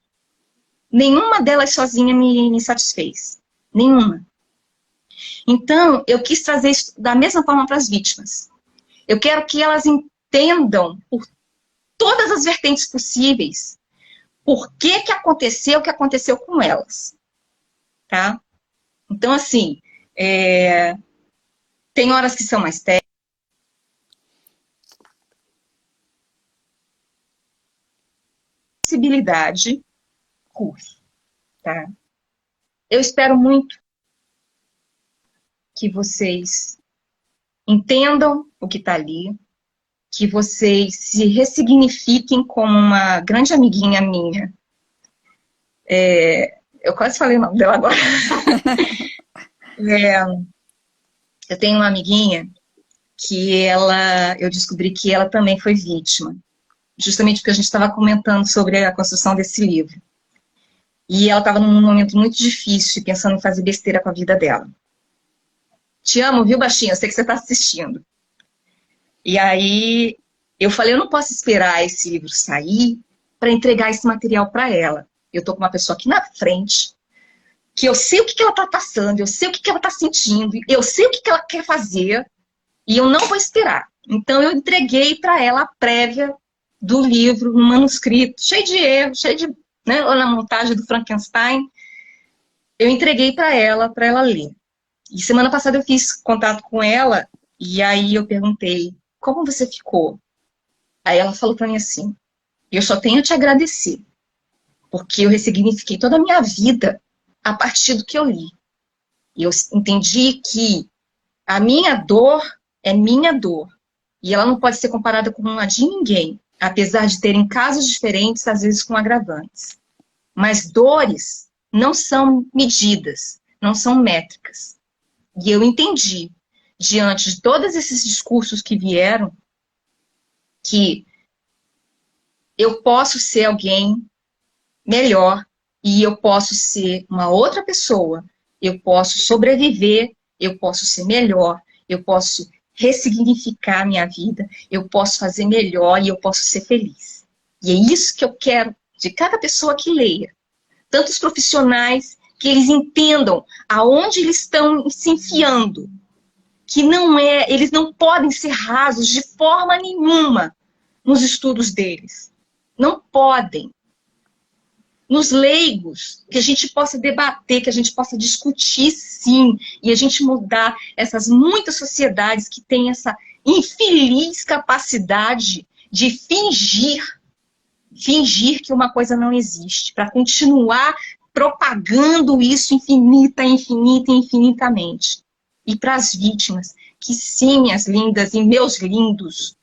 nenhuma delas sozinha me satisfez. Nenhuma. Então, eu quis trazer isso da mesma forma para as vítimas. Eu quero que elas entendam, por todas as vertentes possíveis, por que aconteceu o que aconteceu com elas. Tá? Então, assim, tem horas que são mais técnicas. Possibilidade, curso. Tá? Eu espero muito que vocês entendam o que está ali, que vocês se ressignifiquem como uma grande amiguinha minha. Eu quase falei o nome dela agora. Eu tenho uma amiguinha que eu descobri que ela também foi vítima, justamente porque a gente estava comentando sobre a construção desse livro. E ela estava num momento muito difícil, pensando em fazer besteira com a vida dela. Te amo, viu, baixinho? Eu sei que você está assistindo. E aí eu falei, eu não posso esperar esse livro sair para entregar esse material para ela. Eu tô com uma pessoa aqui na frente, que eu sei o que ela tá passando, eu sei o que ela tá sentindo, eu sei o que ela quer fazer, e eu não vou esperar. Então eu entreguei para ela a prévia do livro, no manuscrito, cheio de erros, cheio de, né, na montagem do Frankenstein. Eu entreguei para ela ler. E semana passada eu fiz contato com ela, e aí eu perguntei, como você ficou? Aí ela falou para mim assim, eu só tenho a te agradecer, porque eu ressignifiquei toda a minha vida a partir do que eu li. E eu entendi que a minha dor é minha dor, e ela não pode ser comparada com a de ninguém, apesar de terem casos diferentes, às vezes com agravantes. Mas dores não são medidas, não são métricas. E eu entendi, diante de todos esses discursos que vieram, que eu posso ser alguém melhor e eu posso ser uma outra pessoa, eu posso sobreviver, eu posso ser melhor, eu posso ressignificar a minha vida, eu posso fazer melhor e eu posso ser feliz. E é isso que eu quero de cada pessoa que leia. Tanto os profissionais, que eles entendam aonde eles estão se enfiando, que eles não podem ser rasos de forma nenhuma nos estudos deles. Não podem. Nos leigos, que a gente possa debater, que a gente possa discutir, sim, e a gente mudar essas muitas sociedades que têm essa infeliz capacidade de fingir que uma coisa não existe, para continuar propagando isso infinitamente. E para as vítimas, que sim, minhas lindas e meus lindos,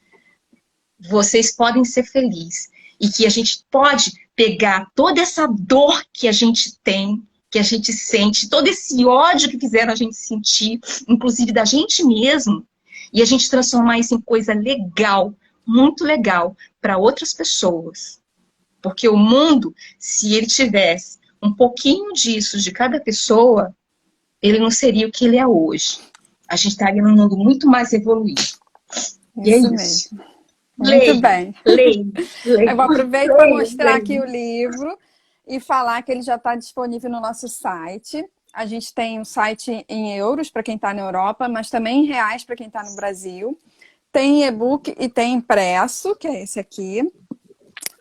vocês podem ser felizes. E que a gente pode pegar toda essa dor que a gente tem, que a gente sente, todo esse ódio que fizeram a gente sentir, inclusive da gente mesmo, e a gente transformar isso em coisa legal, muito legal, para outras pessoas. Porque o mundo, se ele tivesse um pouquinho disso de cada pessoa, ele não seria o que ele é hoje. A gente estaria num mundo muito mais evoluído. E é isso. Mesmo. Muito Leio, bem. leio, Eu vou leio, aproveitar para leio, mostrar aqui o leio. livro e falar que ele já está disponível no nosso site. A gente tem um site em euros para quem está na Europa, mas também em reais para quem está no Brasil. Tem e-book e tem impresso, que é esse aqui.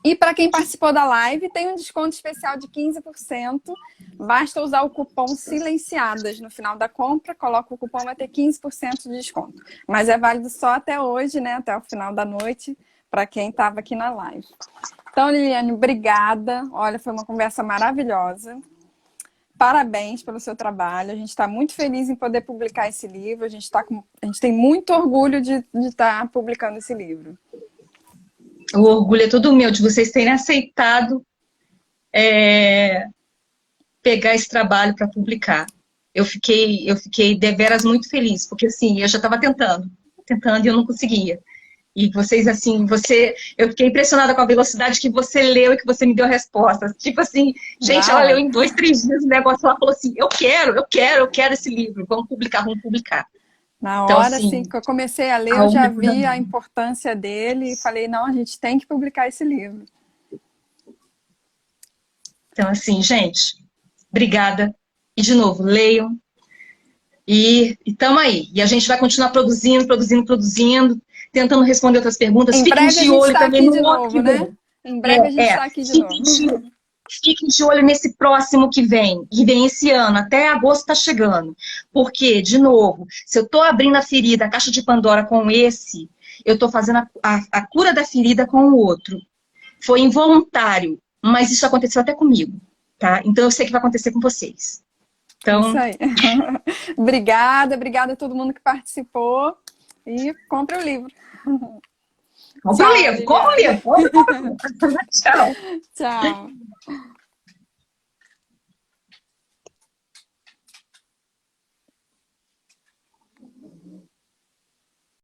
E para quem participou da live, tem um desconto especial de 15%. Basta usar o cupom SILENCIADAS no final da compra, coloca o cupom, vai ter 15% de desconto. Mas é válido só até hoje, né? Até o final da noite, para quem estava aqui na live. Então, Liliane, obrigada. Olha, foi uma conversa maravilhosa. Parabéns pelo seu trabalho. A gente está muito feliz em poder publicar esse livro. A gente tem muito orgulho de estar publicando esse livro. O orgulho é todo meu de vocês terem aceitado pegar esse trabalho para publicar. Eu fiquei deveras muito feliz, porque assim, eu já estava tentando e eu não conseguia. E vocês, assim, eu fiquei impressionada com a velocidade que você leu e que você me deu respostas. Tipo assim, gente, Na ela leu hora. em 2, 3 dias o negócio, ela falou assim, eu quero esse livro, vamos publicar, vamos publicar. Na Então, hora, assim, assim, que eu comecei a ler, a eu já orgulho da vi a mãe. importância dele e falei, não, a gente tem que publicar esse livro. Então, assim, gente, obrigada. E, de novo, leiam. E estamos aí. E a gente vai continuar produzindo, produzindo, produzindo, tentando responder outras perguntas. Em Fiquem breve a de gente olho está também aqui no de outro novo, que né? vem. Em breve a gente É, está aqui de fiquem novo. de, fiquem de olho nesse próximo que vem esse ano. Até agosto está chegando. Porque, de novo, se eu estou abrindo a ferida, a caixa de Pandora com esse, eu estou fazendo a cura da ferida com o outro. Foi involuntário, mas isso aconteceu até comigo, tá? Então eu sei que vai acontecer com vocês. Isso Então, aí. Obrigada, obrigada a todo mundo que participou. E compre o livro. compra o Tchau, livro, compra o Liliane. livro, compra, compra, compra. Tchau. Tchau.